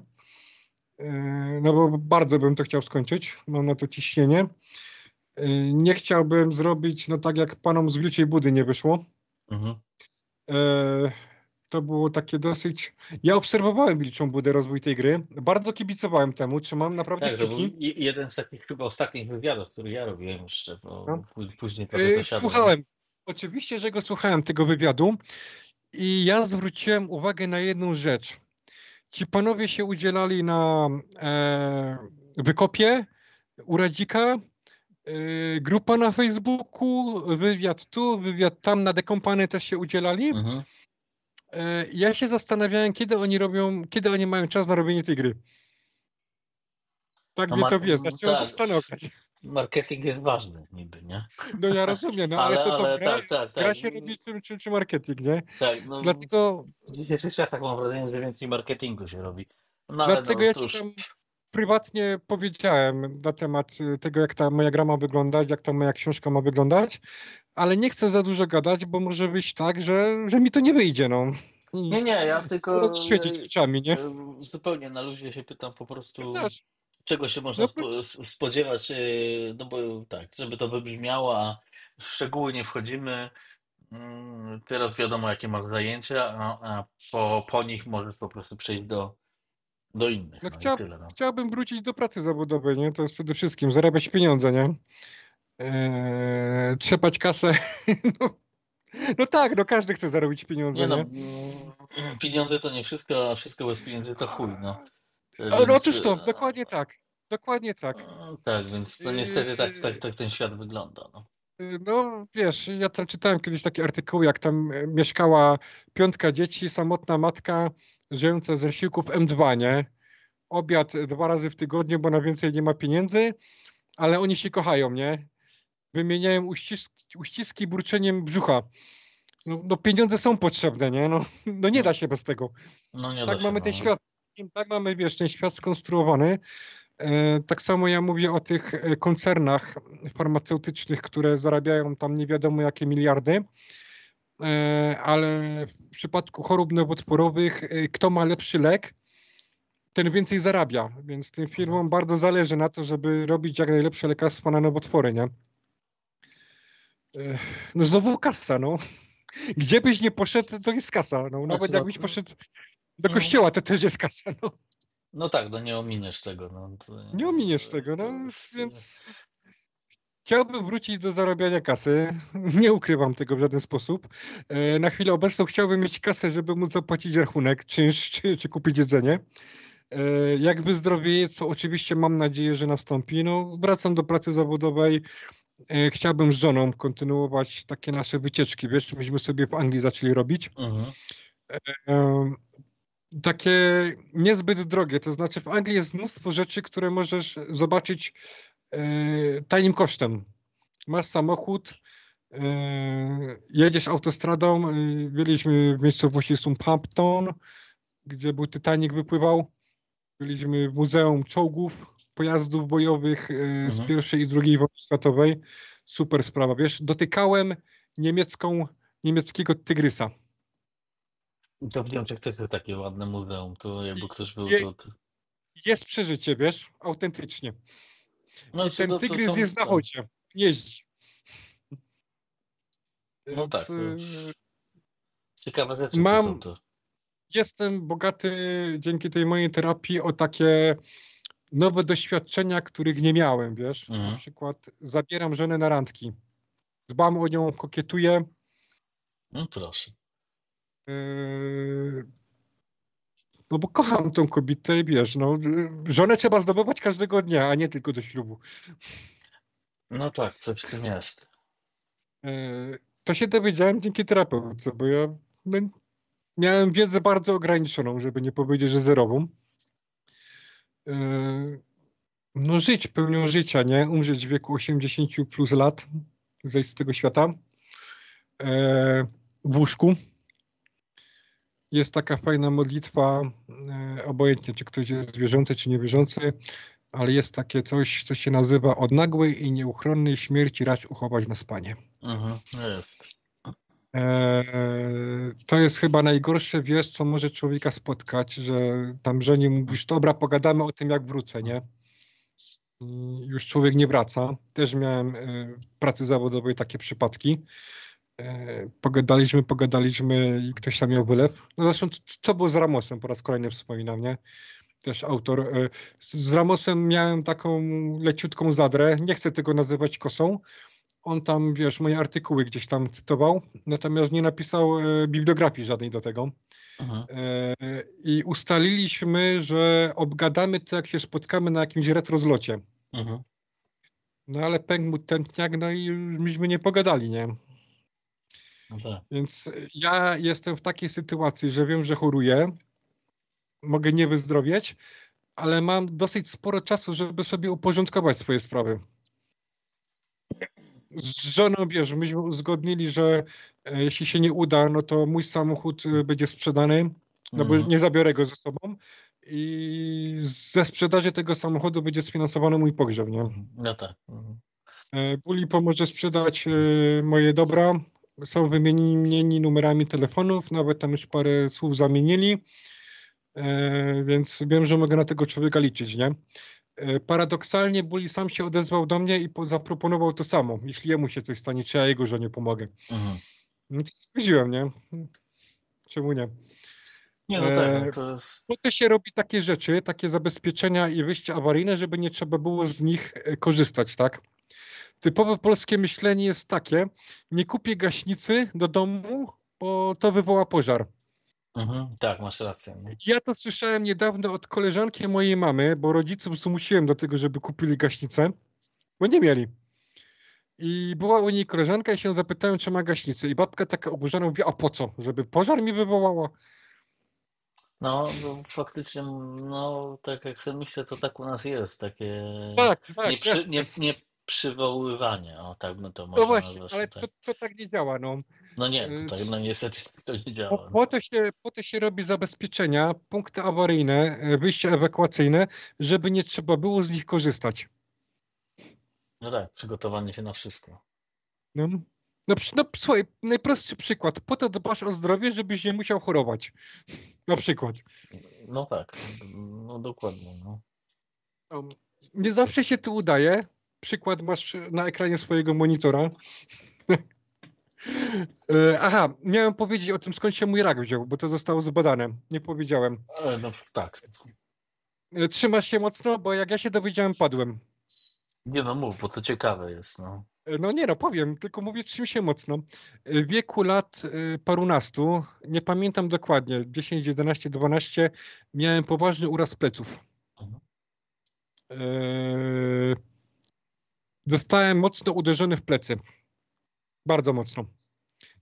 No bo bardzo bym to chciał skończyć. Mam na to ciśnienie. Nie chciałbym zrobić, no tak jak panom z Wilczej Budy nie wyszło. Mhm. E, To było takie dosyć... Ja obserwowałem Wilczą Budę, rozwój tej gry. Bardzo kibicowałem temu, trzymam naprawdę Tak, to był kciuki. jeden z takich chyba ostatnich wywiadów, który ja robiłem jeszcze, No. bo później trochę to siadło, nie? Słuchałem. Oczywiście, że go słuchałem, tego wywiadu. I ja zwróciłem uwagę na jedną rzecz. Ci panowie się udzielali na wykopie u Radzika, grupa na Facebooku, wywiad tu, wywiad tam, na Dekompany też się udzielali. Mhm. Ja się zastanawiałem, kiedy oni mają czas na robienie tej gry. Tak No mnie to wie, zaczęło tak, zastanawiać. marketing jest ważny niby, nie? No ja rozumiem, no ale to Ale gra, tak, tak, gra tak. się robi czym marketing, nie? Tak, no Dlatego, w dzisiejszych czasach mam wrażenie, że więcej marketingu się robi. No ale dlatego no ja to ci już. tam prywatnie powiedziałem na temat tego, jak ta moja gra ma wyglądać, jak ta moja książka ma wyglądać, ale nie chcę za dużo gadać, bo może wyjść tak, że mi to nie wyjdzie, no. I Nie, ja będę tylko świecić oczami, nie? zupełnie na luzie się pytam po Ja prostu, też. czego się można No oprócz, spodziewać, no bo tak, żeby to wybrzmiało, a w szczegóły nie wchodzimy. Teraz wiadomo, jakie masz zajęcia, a po nich możesz po prostu przejść do innych, no no i tyle, no. chciałbym wrócić do pracy zawodowej, nie? To jest przede wszystkim zarabiać pieniądze, nie? Trzepać kasę. No, no tak, no każdy chce zarobić Nie pieniądze, no, nie? pieniądze to nie wszystko, a wszystko bez pieniędzy to chuj, no. No, Więc otóż to, dokładnie tak. Dokładnie tak. tak, więc no niestety tak ten świat wygląda, no. No wiesz, ja tam czytałem kiedyś takie artykuły, jak tam mieszkała piątka dzieci, samotna matka żyjąca ze zasiłków M2, nie? Obiad 2 razy w tygodniu, bo na więcej nie ma pieniędzy, ale oni się kochają, nie? wymieniałem uściski burczeniem brzucha. No pieniądze są potrzebne, nie? No nie da się bez tego. No nie da Tak się, mamy ten no. świat, tak mamy, wiesz, ten świat skonstruowany. Tak samo ja mówię o tych koncernach farmaceutycznych, które zarabiają tam nie wiadomo jakie miliardy, ale w przypadku chorób nowotworowych, kto ma lepszy lek, ten więcej zarabia, więc tym firmom bardzo zależy na to, żeby robić jak najlepsze lekarstwa na nowotwory, nie? No znowu kasa, no. Gdzie byś nie poszedł, to jest kasa. No, nawet Znaczy, jakbyś poszedł do no, kościoła, to też jest kasa, no. no tak, no nie ominiesz tego. No, Nie ominiesz tego, to no, jest, więc chciałbym wrócić do zarabiania kasy. Nie ukrywam tego w żaden sposób. Na chwilę obecną chciałbym mieć kasę, żeby móc zapłacić rachunek, czynsz, czy kupić jedzenie. Jak wyzdrowieję, co oczywiście mam nadzieję, że nastąpi, no wracam do pracy zawodowej. Chciałbym z żoną kontynuować takie nasze wycieczki, wiesz, myśmy sobie w Anglii zaczęli robić. mhm. Takie niezbyt drogie, to znaczy w Anglii jest mnóstwo rzeczy, które możesz zobaczyć tanim kosztem. Masz samochód, jedziesz autostradą, byliśmy w miejscowości Southampton, gdzie był Titanic wypływał, byliśmy w Muzeum Czołgów, Pojazdów Bojowych z Mhm. I i II wojny światowej. Super sprawa, wiesz, dotykałem niemieckiego tygrysa. To w Niemczech też jest takie ładne muzeum. To jakby ktoś był, Je, to... jest przeżycie, wiesz, autentycznie. No I czy ten to tygrys są... jest na chodzie, jeździ. No Więc tak, to ciekawe rzeczy to są mam, to. jestem bogaty dzięki tej mojej terapii o takie nowe doświadczenia, których nie miałem, wiesz. Na Mhm. przykład zabieram żonę na randki. Dbam o nią, kokietuję. No proszę. Yy, No bo kocham tą kobietę i wiesz, no, żonę trzeba zdobywać każdego dnia, a nie tylko do ślubu. No tak, coś w tym jest. To się dowiedziałem dzięki terapeutce, bo ja no, miałem wiedzę bardzo ograniczoną, żeby nie powiedzieć, że zerową. No żyć pełnią życia, nie? Umrzeć w wieku 80 plus lat, zejść z tego świata. W łóżku. Jest taka fajna modlitwa, obojętnie czy ktoś jest wierzący, czy niewierzący, ale jest takie coś, co się nazywa od nagłej i nieuchronnej śmierci racz uchować nas, Panie. Mhm. Jest. To jest chyba najgorsze, wiesz, co może człowieka spotkać, że tam żonie mówisz, dobra, pogadamy o tym, jak wrócę, nie? I już człowiek nie wraca. Też miałem w pracy zawodowej takie przypadki. Pogadaliśmy i ktoś tam miał wylew. No zresztą, co było z Ramosem, po raz kolejny wspominam, nie? Też autor. Z Ramosem miałem taką leciutką zadrę, nie chcę tego nazywać kosą. On tam, wiesz, moje artykuły gdzieś tam cytował, natomiast nie napisał bibliografii żadnej do tego. Mhm. I ustaliliśmy, że obgadamy to, jak się spotkamy na jakimś retrozlocie. Mhm. No ale pękł mu tętniak, no i już myśmy nie pogadali, nie? No tak. Więc ja jestem w takiej sytuacji, że wiem, że choruję, mogę nie wyzdrowieć, ale mam dosyć sporo czasu, żeby sobie uporządkować swoje sprawy. Z żoną, wiesz, myśmy uzgodnili, że jeśli się nie uda, no to mój samochód będzie sprzedany, no bo Mhm. nie zabiorę go ze sobą i ze sprzedaży tego samochodu będzie sfinansowany mój pogrzeb, nie? No tak. Mhm. Buli pomoże sprzedać moje dobra. Są wymienieni numerami telefonów, nawet tam już parę słów zamienili, więc wiem, że mogę na tego człowieka liczyć, nie? Paradoksalnie Buli sam się odezwał do mnie i zaproponował to samo. Jeśli jemu się coś stanie, czy ja jego żonie pomogę. Mhm. No to stwierdziłem, nie? Czemu nie? Nie, no tak, no to jest... Po to się robi takie rzeczy, takie zabezpieczenia i wyjścia awaryjne, żeby nie trzeba było z nich korzystać, tak? Typowe polskie myślenie jest takie, nie kupię gaśnicy do domu, bo to wywoła pożar. Mhm. Tak, masz rację. No. Ja to słyszałem niedawno od koleżanki mojej mamy, bo rodziców zmusiłem do tego, żeby kupili gaśnicę, bo nie mieli. I była u niej koleżanka i się zapytałem, czy ma gaśnicę. I babka taka oburzona mówi, a po co? Żeby pożar mi wywołała? No, bo faktycznie, no, tak jak sobie myślę, to tak u nas jest, takie Tak, tak, nie, jest. przywoływanie, o tak by to No można właśnie, nazwać ale tutaj. to tak nie działa. No. No nie, to Y, tak, no niestety to nie Po, działa. po, to się, po to się robi zabezpieczenia, punkty awaryjne, wyjścia ewakuacyjne, żeby nie trzeba było z nich korzystać. No tak, przygotowanie się na wszystko. No, no słuchaj, najprostszy przykład. Po to dbasz o zdrowie, żebyś nie musiał chorować. Na przykład. No tak, no dokładnie. No. No, nie zawsze się to udaje. Przykład masz na ekranie swojego monitora. Aha, miałem powiedzieć o tym, skąd się mój rak wziął, bo to zostało zbadane. Nie powiedziałem. No tak. Trzymasz się mocno, bo jak ja się dowiedziałem, padłem. Nie no mów, bo to ciekawe jest. No. No nie no, powiem, tylko mówię, trzym się mocno. W wieku lat parunastu, nie pamiętam dokładnie, 10, 11, 12, miałem poważny uraz pleców. Mhm. Zostałem mocno uderzony w plecy. Bardzo mocno.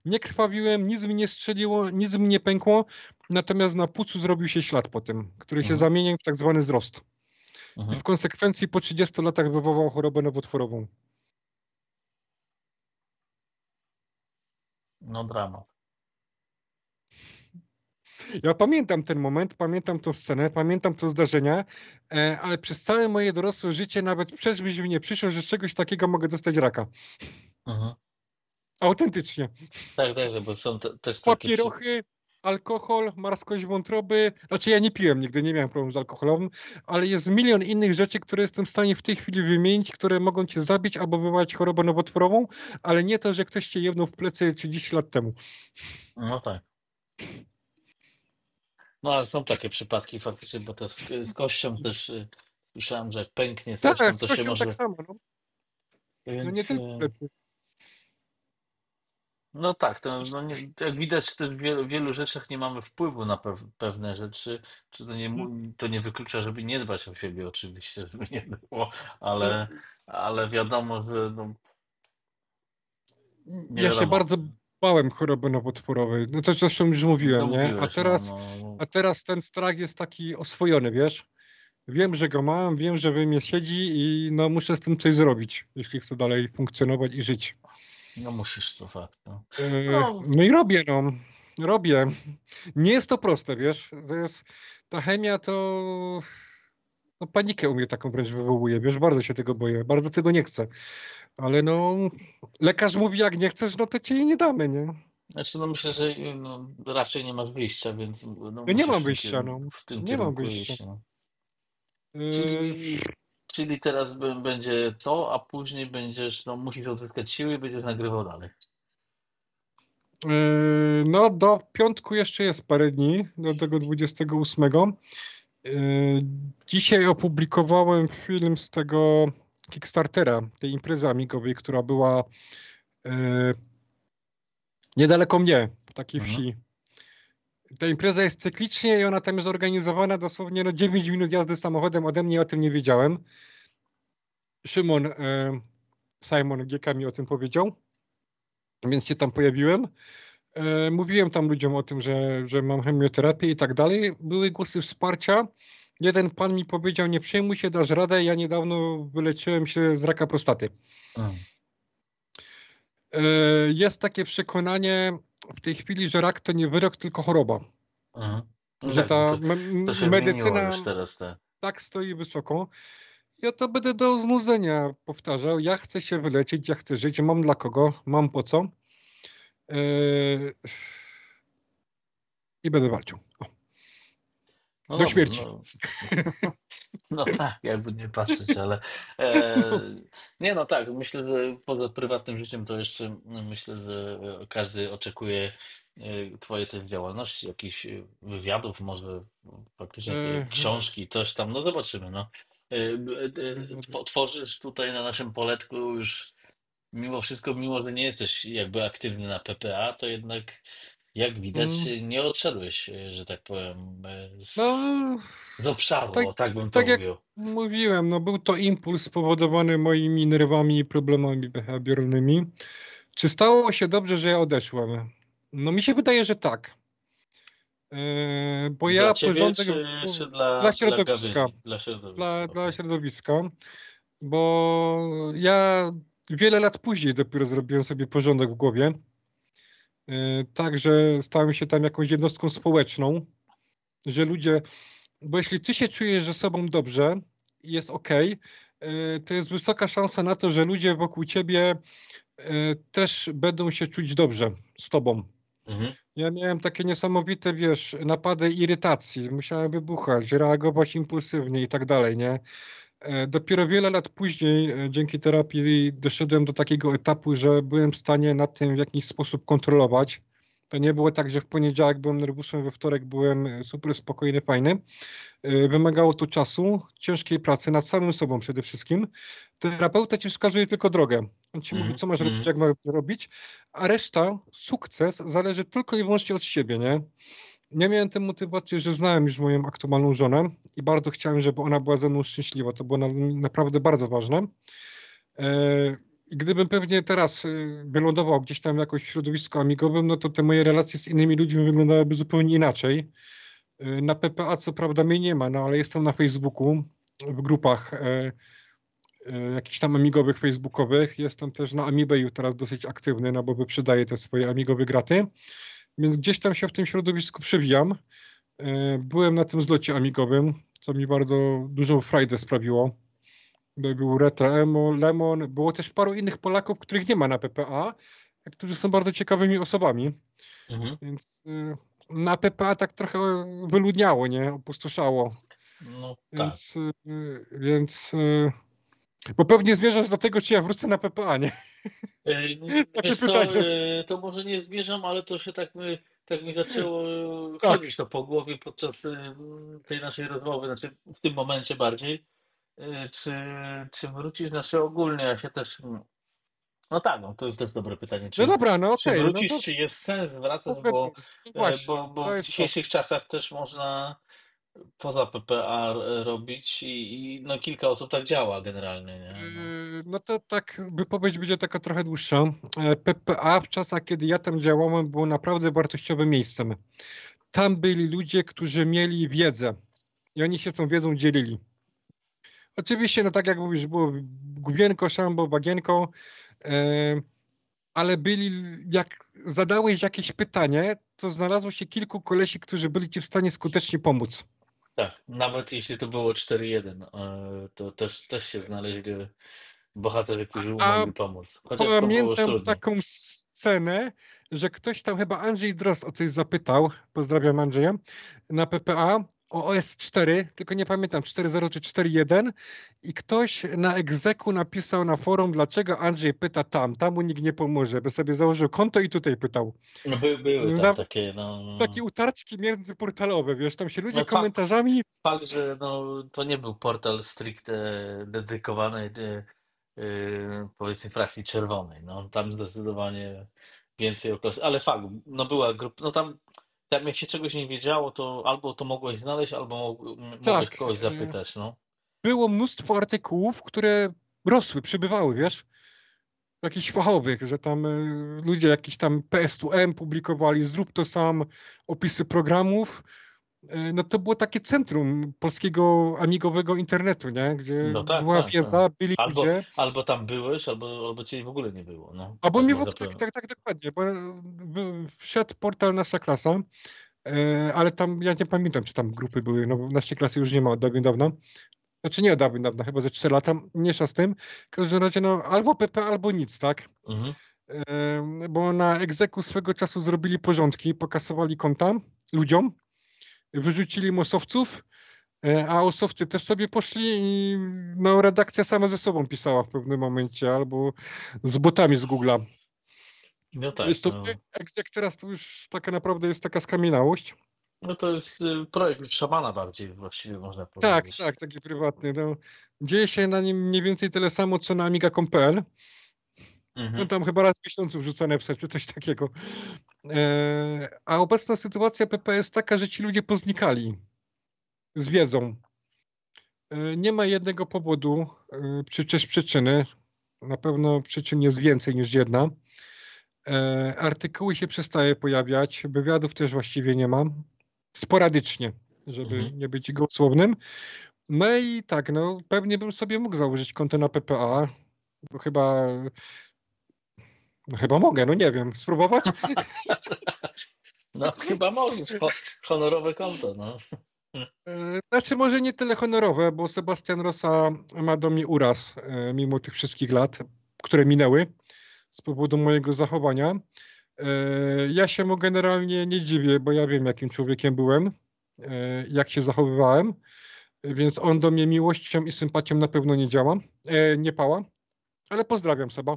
Nie krwawiłem, nic mi nie strzeliło, nic mi nie pękło, natomiast na płucu zrobił się ślad po tym, który się Mhm. zamienił w tak zwany wzrost. I Mhm. w konsekwencji po 30 latach wywołał chorobę nowotworową. No dramat. Ja pamiętam ten moment, pamiętam tą scenę, pamiętam to zdarzenie, ale przez całe moje dorosłe życie nawet przez myśl mi nie przyszło, że czegoś takiego mogę dostać raka. Mhm. Autentycznie. Tak, tak, bo są też takie Papierochy, alkohol, marskość wątroby. Znaczy ja nie piłem nigdy, nie miałem problemu z alkoholem, ale jest milion innych rzeczy, które jestem w stanie w tej chwili wymienić, które mogą cię zabić albo wywołać chorobę nowotworową, ale nie to, że ktoś cię jednął w plecy 30 lat temu. No tak. No ale są takie przypadki faktycznie, bo to z kością też słyszałem, że jak pęknie coś Tak, tam, z to się kością tak może. samo. No, no nie Więc tylko plecy. no tak, to, no nie, to jak widać, to w wielu rzeczach nie mamy wpływu na pewne rzeczy. Czy to nie, to nie wyklucza, żeby nie dbać o siebie, oczywiście, żeby nie było, No, ale wiadomo, że no, nie ja się wiadomo. bardzo bałem choroby nowotworowej. No to zresztą już No mówiłem, nie? A mówiłeś, teraz, no. a teraz ten strach jest taki oswojony, wiesz? Wiem, że go mam, wiem, że we mnie siedzi i no muszę z tym coś zrobić, jeśli chcę dalej funkcjonować i żyć. No musisz, to fakt. No, no, No i robię, no. Robię. Nie jest to proste, wiesz? To jest, ta chemia to no, panikę u mnie taką wręcz wywołuje, wiesz? Bardzo się tego boję, bardzo tego nie chcę. Ale no, lekarz mówi, jak nie chcesz, no to cię jej nie damy, nie? znaczy, no myślę, że no, raczej nie masz wyjścia, więc no, No nie musisz mam wyjścia, no. w tym Nie mam kierunku wyjścia. iść. No. Yy, Czyli teraz będzie to, a później będziesz, no musisz odzyskać siły i będziesz nagrywał dalej. No do piątku jeszcze jest parę dni, do tego 28. Dzisiaj opublikowałem film z tego Kickstartera, tej imprezy amigowej, która była niedaleko mnie, w takiej Mhm. wsi. Ta impreza jest cyklicznie i ona tam jest zorganizowana dosłownie 9 minut jazdy samochodem ode mnie, o tym nie wiedziałem. Szymon, Simon GK mi o tym powiedział, więc się tam pojawiłem. Mówiłem tam ludziom o tym, że mam chemioterapię i tak dalej. Były głosy wsparcia. Jeden pan mi powiedział, nie przejmuj się, dasz radę. Ja niedawno wyleczyłem się z raka prostaty. Mhm. Jest takie przekonanie w tej chwili, że rak to nie wyrok, tylko choroba. Mhm. No Że tak, no ta to się zmieniło medycyna już teraz. Te. tak stoi wysoko. Ja to będę do znudzenia powtarzał. Ja chcę się wyleczyć, ja chcę żyć. Mam dla kogo, mam po co. I będę walczył. O, No do dobrze, śmierci. no. No tak, jakby nie patrzeć, ale e, nie no tak, myślę, że poza prywatnym życiem to jeszcze myślę, że każdy oczekuje twoje też działalności, jakichś wywiadów, może faktycznie te No, książki, coś tam, no zobaczymy, no. Tworzysz tutaj na naszym poletku już mimo wszystko, mimo że nie jesteś jakby aktywny na PPA, to jednak jak widać mm, nie odszedłeś, że tak powiem, no, z obszaru, tak, o tak bym to tak jak ujął. mówiłem, no był to impuls spowodowany moimi nerwami i problemami behawioralnymi. Czy stało się dobrze, że ja odeszłem? No mi się wydaje, że tak. Bo Dla ja ciebie, porządek czy dla dla środowiska, gawęzi? Dla środowiska, dla okej. środowiska. bo ja wiele lat później dopiero zrobiłem sobie porządek w głowie. Tak, że stałem się tam jakąś jednostką społeczną, że ludzie, bo jeśli ty się czujesz ze sobą dobrze i jest okej, to jest wysoka szansa na to, że ludzie wokół ciebie też będą się czuć dobrze z tobą. Mhm. Ja miałem takie niesamowite, wiesz, napady irytacji, musiałem wybuchać, reagować impulsywnie i tak dalej, nie? Dopiero wiele lat później, dzięki terapii, doszedłem do takiego etapu, że byłem w stanie nad tym w jakiś sposób kontrolować. To nie było tak, że w poniedziałek byłem nerwusem, we wtorek byłem super spokojny, fajny. Wymagało to czasu, ciężkiej pracy nad samym sobą przede wszystkim. Terapeuta ci wskazuje tylko drogę. On ci mówi, Mhm. co masz robić, Mhm. jak masz robić, a reszta, sukces zależy tylko i wyłącznie od siebie, nie? Nie miałem tej motywacji, że znałem już moją aktualną żonę i bardzo chciałem, żeby ona była ze mną szczęśliwa. To było naprawdę bardzo ważne. I gdybym pewnie teraz wylądował gdzieś tam jakoś w środowisku amigowym, no to te moje relacje z innymi ludźmi wyglądałyby zupełnie inaczej. Na PPA co prawda mnie nie ma, no ale jestem na Facebooku, w grupach jakichś tam amigowych facebookowych. Jestem też na Amiibayu teraz dosyć aktywny, no bo wyprzedaję te swoje amigowe graty. Więc gdzieś tam się w tym środowisku przewijam. Byłem na tym zlocie amigowym, co mi bardzo dużą frajdę sprawiło. Był Retro Emo, Lemon. Było też paru innych Polaków, których nie ma na PPA, którzy są bardzo ciekawymi osobami. Mhm. Więc na PPA tak trochę wyludniało, nie? Opustoszało. No tak. Więc bo pewnie zmierzasz do tego, czy ja wrócę na PPA, nie? Takie Wiesz co, pytanie. to może nie zmierzam, ale to się tak mi zaczęło Tak. chodzić to po głowie podczas tej naszej rozmowy, znaczy w tym momencie bardziej. Czy, czy wrócisz, znaczy ogólnie, ja się też, no tak, no to jest też dobre pytanie, No dobra, no czy okej, no wrócisz, to czy jest sens wracać, pogadamy. No właśnie, bo to w jest to. dzisiejszych czasach też można poza PPA robić no kilka osób tak działa generalnie, nie? No. No to tak, wypowiedź będzie taka trochę dłuższa. PPA w czasach, kiedy ja tam działałem, było naprawdę wartościowym miejscem. Tam byli ludzie, którzy mieli wiedzę i oni się tą wiedzą dzielili. Oczywiście, no tak jak mówisz, było główienko, szambo, bagienko, e, ale byli, jak zadałeś jakieś pytanie, to znalazło się kilku kolesi, którzy byli ci w stanie skutecznie pomóc. Tak, nawet jeśli to było 4-1, to też się znaleźli bohaterzy, którzy A mogli pomóc. Chociaż to było już pamiętam trudniej. taką scenę, że ktoś tam, chyba Andrzej Drozd o coś zapytał, pozdrawiam Andrzeja, na PPA o OS4, tylko nie pamiętam, 4.0 czy 4.1 i ktoś na egzeku napisał na forum, dlaczego Andrzej pyta tam mu nikt nie pomoże, by sobie założył konto i tutaj pytał. No były tam Nawet takie, no. takie utarczki międzyportalowe, wiesz, tam się ludzie No komentarzami. fakt, że to nie był portal stricte dedykowany powiedzmy frakcji czerwonej. No, tam zdecydowanie więcej o klasy. Ale fakt, no była grupa, no tam jak się czegoś nie wiedziało, to albo to mogłeś znaleźć, albo mogłeś Tak, kogoś zapytać, no. było mnóstwo artykułów, które rosły, przybywały, wiesz, jakichś fachowych, że tam ludzie jakiś tam PS2M publikowali, zrób to sam, opisy programów. No to było takie centrum polskiego amigowego internetu, nie? Gdzie No tak, była tak, tak. wiedza, byli ludzie. Albo tam byłeś, albo cię w ogóle nie było, no. Albo Tak mnie w można ogóle, tak, powiedzieć. tak, tak, dokładnie, bo wszedł portal Nasza Klasa, ale tam ja nie pamiętam, czy tam grupy były, no bo naszej klasy już nie ma od dawien dawna. Znaczy nie od dawien dawna, chyba ze 4 lata, mniejsza z tym. W każdym razie, no albo PP, albo nic, tak? Mhm. Bo na egzeku swego czasu zrobili porządki, pokasowali konta ludziom, wyrzucili mosowców, a osowcy też sobie poszli i no, redakcja sama ze sobą pisała w pewnym momencie, albo z botami z Google'a. No tak, Wiesz, to no. egzek teraz to już taka naprawdę jest taka skamieniałość. No to jest projekt szamana bardziej właściwie można Tak, powiedzieć. tak, taki prywatny. No, dzieje się na nim mniej więcej tyle samo, co na amiga.pl. No Mhm. tam chyba raz w miesiącu wrzucane wstecz, czy coś takiego. A obecna sytuacja PP jest taka, że ci ludzie poznikali z wiedzą. Nie ma jednego powodu, czy też przyczyny. Na pewno przyczyn jest więcej niż jedna. Artykuły się przestaje pojawiać, wywiadów też właściwie nie ma. Sporadycznie, żeby Mhm. nie być gołosłownym. No i tak, no pewnie bym sobie mógł założyć konto na PPA, bo chyba mogę, no nie wiem, spróbować? No chyba możesz. Honorowe konto, no. Znaczy może nie tyle honorowe, bo Sebastian Rosa ma do mnie uraz, mimo tych wszystkich lat, które minęły z powodu mojego zachowania. Ja się mu generalnie nie dziwię, bo ja wiem, jakim człowiekiem byłem, jak się zachowywałem, więc on do mnie miłością i sympatią na pewno nie działa, nie pała, ale pozdrawiam Seba,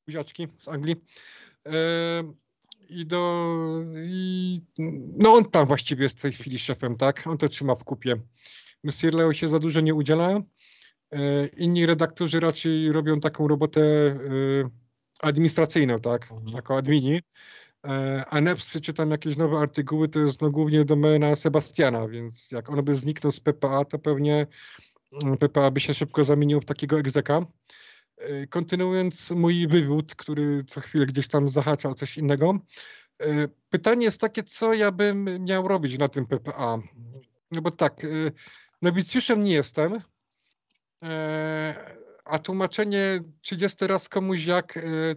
buziaczki z Anglii. No on tam właściwie jest w tej chwili szefem, tak? On to trzyma w kupie. Monsieur Leo się za dużo nie udziela. Inni redaktorzy raczej robią taką robotę administracyjną, tak? Mhm. Jako admini. A Nepsy czy tam jakieś nowe artykuły to jest no głównie domena Sebastiana, więc jak on by zniknął z PPA, to pewnie PPA by się szybko zamienił w takiego egzeka. Kontynuując mój wywód, który co chwilę gdzieś tam zahacza o coś innego. Pytanie jest takie, co ja bym miał robić na tym PPA? No bo tak, nowicjuszem nie jestem, a tłumaczenie 30 raz komuś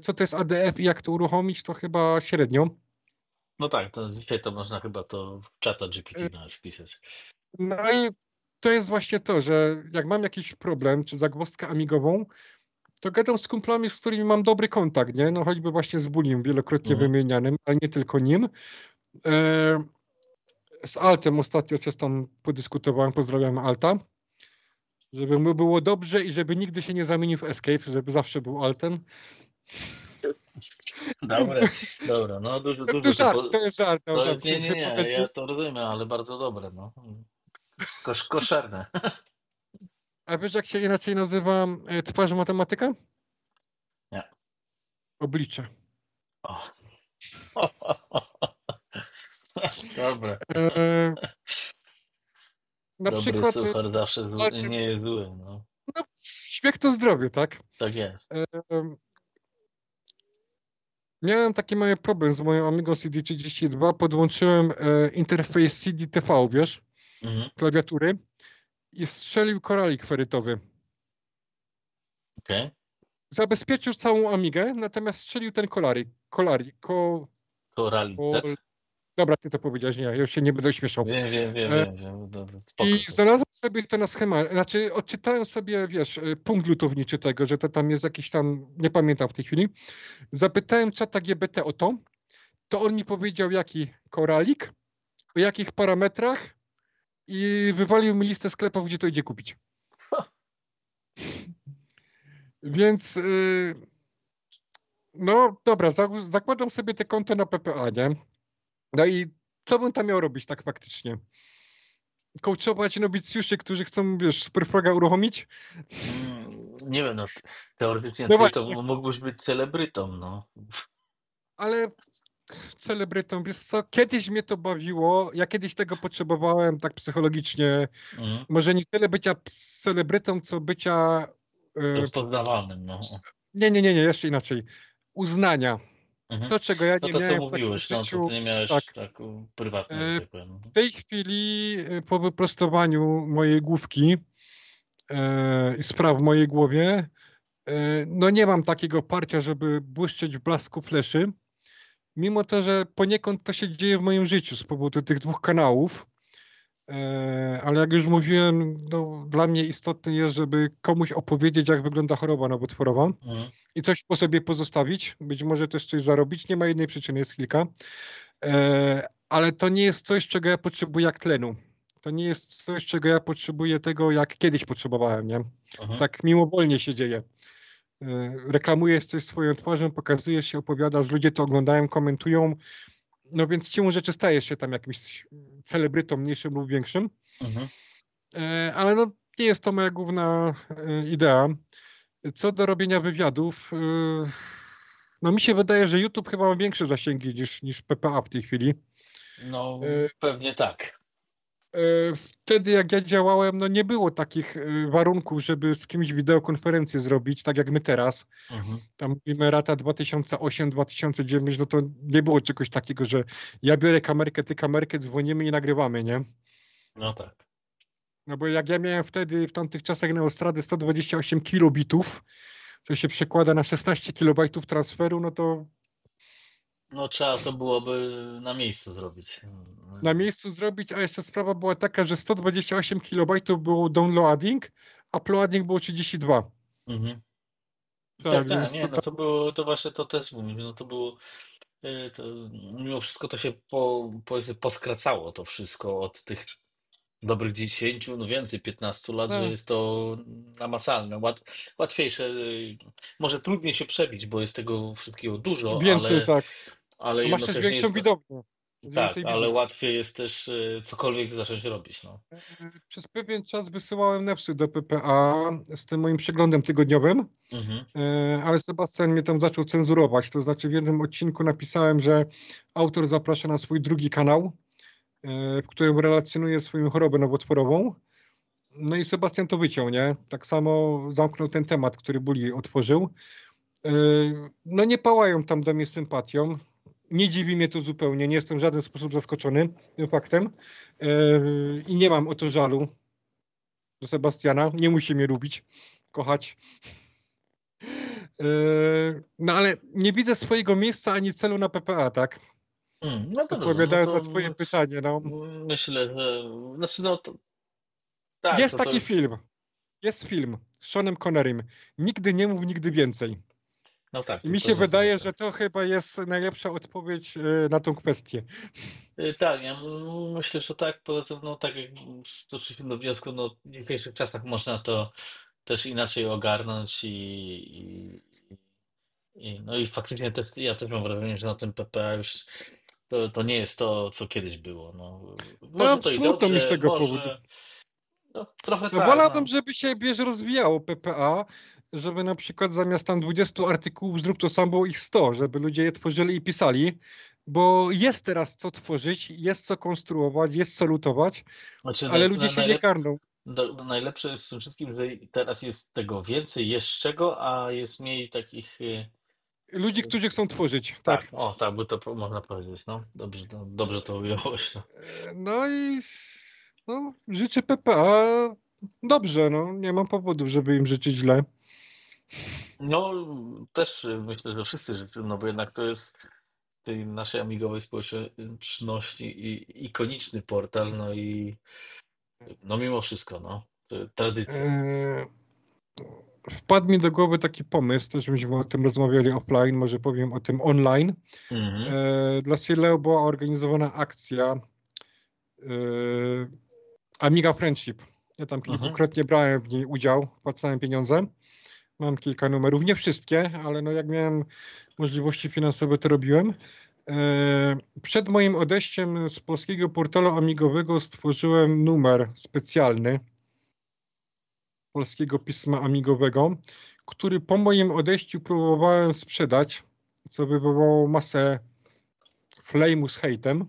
co to jest ADF i jak to uruchomić, to chyba średnio. No tak, to dzisiaj to można chyba to w czata GPT nawet wpisać. No i to jest właśnie to, że jak mam jakiś problem, czy zagwozdkę amigową, to gadam z kumplami, z którymi mam dobry kontakt, nie? No choćby właśnie z Bulim wielokrotnie Mhm. wymienianym, ale nie tylko nim. Z Altem ostatnio coś tam podyskutowałem, pozdrawiam Alta, żeby mu było dobrze i żeby nigdy się nie zamienił w Escape, żeby zawsze był Altem. Dobre, dobra, no dużo, To dużo tu żart, to jest żart, to tam jest, się nie, ja wypowiedział. to rozumiem, ale bardzo dobre, no. Koszerne. A wiesz jak się inaczej nazywa twarz matematyka? Nie. Oblicze. O. Dobre. E, na Dobry przykład suchar zawsze Altem, nie jest zły, no. no, śmiech to zdrowie, tak? Tak jest. E, Miałem taki mały problem z moją Amigą CD32, podłączyłem interfejs CD-TV, wiesz, Mhm. klawiatury i strzelił koralik ferytowy. Okej. Zabezpieczył całą Amigę, natomiast strzelił ten Koralik, tak? dobra, ty to powiedziałeś, nie, ja już się nie będę śmieszał. Wiem. Dobra, I spoko. znalazłem sobie to na schemat, znaczy odczytałem sobie, wiesz, punkt lutowniczy tego, że to tam jest jakiś tam, nie pamiętam w tej chwili. Zapytałem czata GBT o to on mi powiedział jaki koralik, o jakich parametrach i wywalił mi listę sklepów, gdzie to idzie kupić. Więc no dobra, zakładam sobie te konto na PPA, nie? No i co bym tam miał robić tak faktycznie? Coachować nowicjuszy, którzy chcą, wiesz, Superfroga uruchomić? Nie wiem, no teoretycznie No ty to właśnie, mógłbyś być celebrytą, no. ale celebrytą, wiesz co, kiedyś mnie to bawiło, ja kiedyś tego potrzebowałem tak psychologicznie, Mhm. może nie tyle bycia celebrytą, co bycia... Rozpoznawalnym, no. Nie, jeszcze inaczej. Uznania. Mhm. To, czego ja No nie to co miałem w takim mówiłeś, no co życiu, ty nie tak. miałeś tak prywatnie, że W tak powiem. tej chwili po wyprostowaniu mojej główki i spraw w mojej głowie, no nie mam takiego parcia, żeby błyszczeć w blasku fleszy, mimo to, że poniekąd to się dzieje w moim życiu z powodu tych dwóch kanałów, ale jak już mówiłem, no, dla mnie istotne jest, żeby komuś opowiedzieć, jak wygląda choroba nowotworowa Mhm. i coś po sobie pozostawić, być może też coś zarobić, nie ma jednej przyczyny, jest kilka, ale to nie jest coś, czego ja potrzebuję jak tlenu. To nie jest coś, czego ja potrzebuję tego, jak kiedyś potrzebowałem, nie? Mhm. Tak mimowolnie się dzieje. Reklamujesz coś swoją twarzą, pokazujesz się, opowiadasz, ludzie to oglądają, komentują, no więc siłą rzeczy stajesz się tam jakimś celebrytą mniejszym lub większym, Mhm. ale no nie jest to moja główna idea. Co do robienia wywiadów, no mi się wydaje, że YouTube chyba ma większe zasięgi niż PPA w tej chwili. No E, pewnie tak. Wtedy jak ja działałem, no nie było takich warunków, żeby z kimś wideokonferencję zrobić, tak jak my teraz. Mhm. Tam mówimy lata 2008-2009, no to nie było czegoś takiego, że ja biorę kamerkę, ty kamerkę, dzwonimy i nagrywamy, nie? No tak. No bo jak ja miałem wtedy, w tamtych czasach Neostrady 128 kilobitów, co się przekłada na 16 kilobajtów transferu, no to No trzeba to byłoby na miejscu zrobić. na miejscu zrobić, a jeszcze sprawa była taka, że 128 kilobajtów było downloading, a uploading było 32. Mhm. Tak, Tak, tak, więc nie, to no tam, to było, to właśnie to też mówię, no to było, to, mimo wszystko to się powiedzmy poskracało to wszystko od tych dobrych 10, no więcej, 15 lat, że no, jest to namacalne, łatwiejsze, może trudniej się przebić, bo jest tego wszystkiego dużo, więcej tak. ale A masz też jednocześnie większą jest to, widownię, jest tak, więcej ale widzów. łatwiej jest też cokolwiek zacząć robić, no. Przez pewien czas wysyłałem nepsy do PPA z tym moim przeglądem tygodniowym, Mhm. ale Sebastian mnie tam zaczął cenzurować. To znaczy w jednym odcinku napisałem, że autor zaprasza na swój drugi kanał, w którym relacjonuje swoją chorobę nowotworową. No i Sebastian to wyciął, nie? Tak samo zamknął ten temat, który Bully otworzył. No nie pałają tam do mnie sympatią. Nie dziwi mnie to zupełnie, nie jestem w żaden sposób zaskoczony tym faktem. I nie mam o to żalu do Sebastiana. Nie musi mnie lubić, kochać. No ale nie widzę swojego miejsca ani celu na PPA, tak? No to dobrze, no Odpowiadając na to twoje pytanie, no. myślę, że, znaczy no to, tak, Jest to taki już, film. Jest film z Seanem Connerym. Nigdy nie mów, nigdy więcej. no tak, I to mi się też o tym wydaje, myślę. że to chyba jest najlepsza odpowiedź na tą kwestię. Tak, ja myślę, że tak. Poza tym, no tak jak doszliśmy do wniosku, no w dzisiejszych czasach można to też inaczej ogarnąć no i faktycznie też, ja też mam wrażenie, że na tym PPA już to nie jest to, co kiedyś było. No, może No, to i smutno mi z dobrze, tego powodu. może, no trochę No tak, wolałbym, no. żeby się rozwijało PPA, żeby na przykład zamiast tam 20 artykułów zrób to samo, było ich 100, żeby ludzie je tworzyli i pisali, bo jest teraz co tworzyć, jest co konstruować, jest co lutować, Znaczy ale ludzie się nie karną. najlepsze jest w tym wszystkim, że teraz jest tego więcej, jest z czego, a jest mniej takich. Ludzi, którzy chcą tworzyć, Tak, tak. o, tak by to można powiedzieć, no. Dobrze to ująłeś, no. No i no, życzę PPA dobrze, no, nie mam powodów, żeby im życzyć źle. No, też myślę, że wszyscy życzymy, no bo jednak to jest w tej naszej amigowej społeczności ikoniczny portal, no i no mimo wszystko, no, tradycja. Eee, Wpadł mi do głowy taki pomysł, też żebyśmy o tym rozmawiali offline, może powiem o tym online. Mhm, Dla Sirleo była organizowana akcja Amiga Friendship. Ja tam mhm. kilkukrotnie brałem w niej udział, wpłacałem pieniądze. Mam kilka numerów, nie wszystkie, ale no jak miałem możliwości finansowe, to robiłem. Przed moim odejściem z polskiego portalu amigowego stworzyłem numer specjalny polskiego pisma amigowego, który po moim odejściu próbowałem sprzedać, co wywołało masę flame'u z hejtem.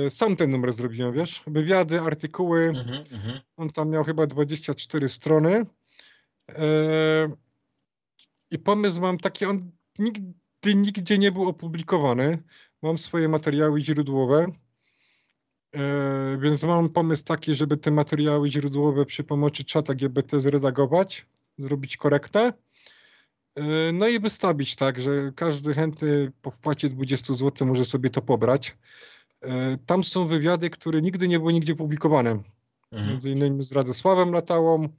Sam ten numer zrobiłem, wiesz? Wywiady, artykuły. Mhm, mhm. On tam miał chyba 24 strony. I pomysł mam taki, on nigdzie nie był opublikowany. Mam swoje materiały źródłowe, więc mam pomysł taki, żeby te materiały źródłowe przy pomocy czata GBT zredagować, zrobić korektę, no i wystawić tak, że każdy chętny po wpłacie 20 zł może sobie to pobrać. Tam są wywiady, które nigdy nie były nigdzie publikowane. Mhm. Między innymi z Radosławem Latałą.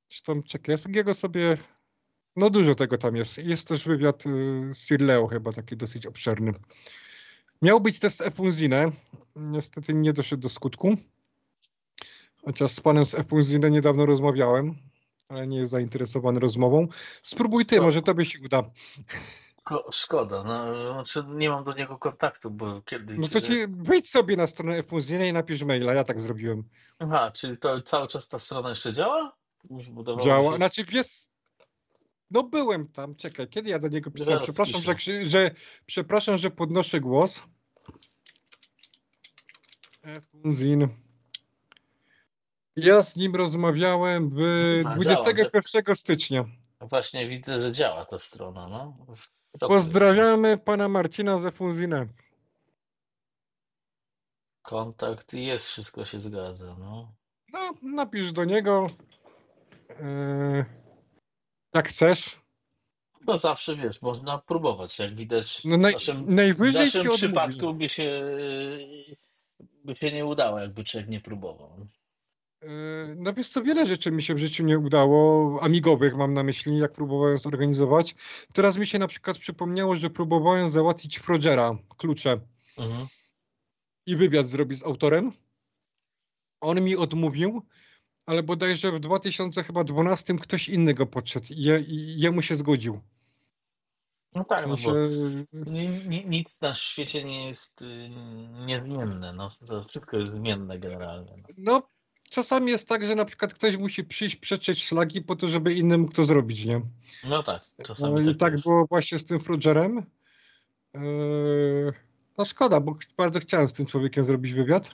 Czy tam, czekaj, ja jego sobie... No dużo tego tam jest. Jest też wywiad z Sirleo chyba, taki dosyć obszerny. Miał być test Efunzine. Niestety nie doszedł do skutku. Chociaż z panem z Efunzine niedawno rozmawiałem, ale nie jest zainteresowany rozmową. Spróbuj ty, może tobie się uda. Szkoda, no, znaczy nie mam do niego kontaktu, bo No to ci wejdź sobie na stronę Efunzine i napisz maila. Ja tak zrobiłem. Aha, czyli to cały czas ta strona jeszcze działa? Wydawało mi Działa. się, Znaczy wiesz, no byłem tam, czekaj, kiedy ja do niego pisałem? zaraz Przepraszam, piszę. przepraszam, że podnoszę głos. Efunzin. Ja z nim rozmawiałem A, działa. 21 stycznia. Właśnie widzę, że działa ta strona, no. W szoku jestem. Pozdrawiamy pana Marcina z Efunzine. Kontakt jest, wszystko się zgadza, no. No, napisz do niego, yy, jak chcesz. No zawsze wiesz, można próbować. Jak widać No w najwyżej naszym ci odmówi. przypadku by się nie udało, jakby człowiek nie próbował. No wiesz co, wiele rzeczy mi się w życiu nie udało, amigowych mam na myśli, jak próbowałem zorganizować. Teraz mi się na przykład przypomniało, że próbowałem załatwić Frogera, klucze Mhm. i wywiad zrobić z autorem. On mi odmówił, ale bodajże w 2012 ktoś inny go podszedł i jemu się zgodził. No W tak, no sensie, bo nic na świecie nie jest niezmienne. No, to wszystko jest zmienne generalnie. No, no czasami jest tak, że na przykład ktoś musi przyjść, przetrzeć szlaki po to, żeby inny mógł to zrobić, nie? no tak, No czasami i tak tak jest. było właśnie z tym Frogerem. No szkoda, bo bardzo chciałem z tym człowiekiem zrobić wywiad.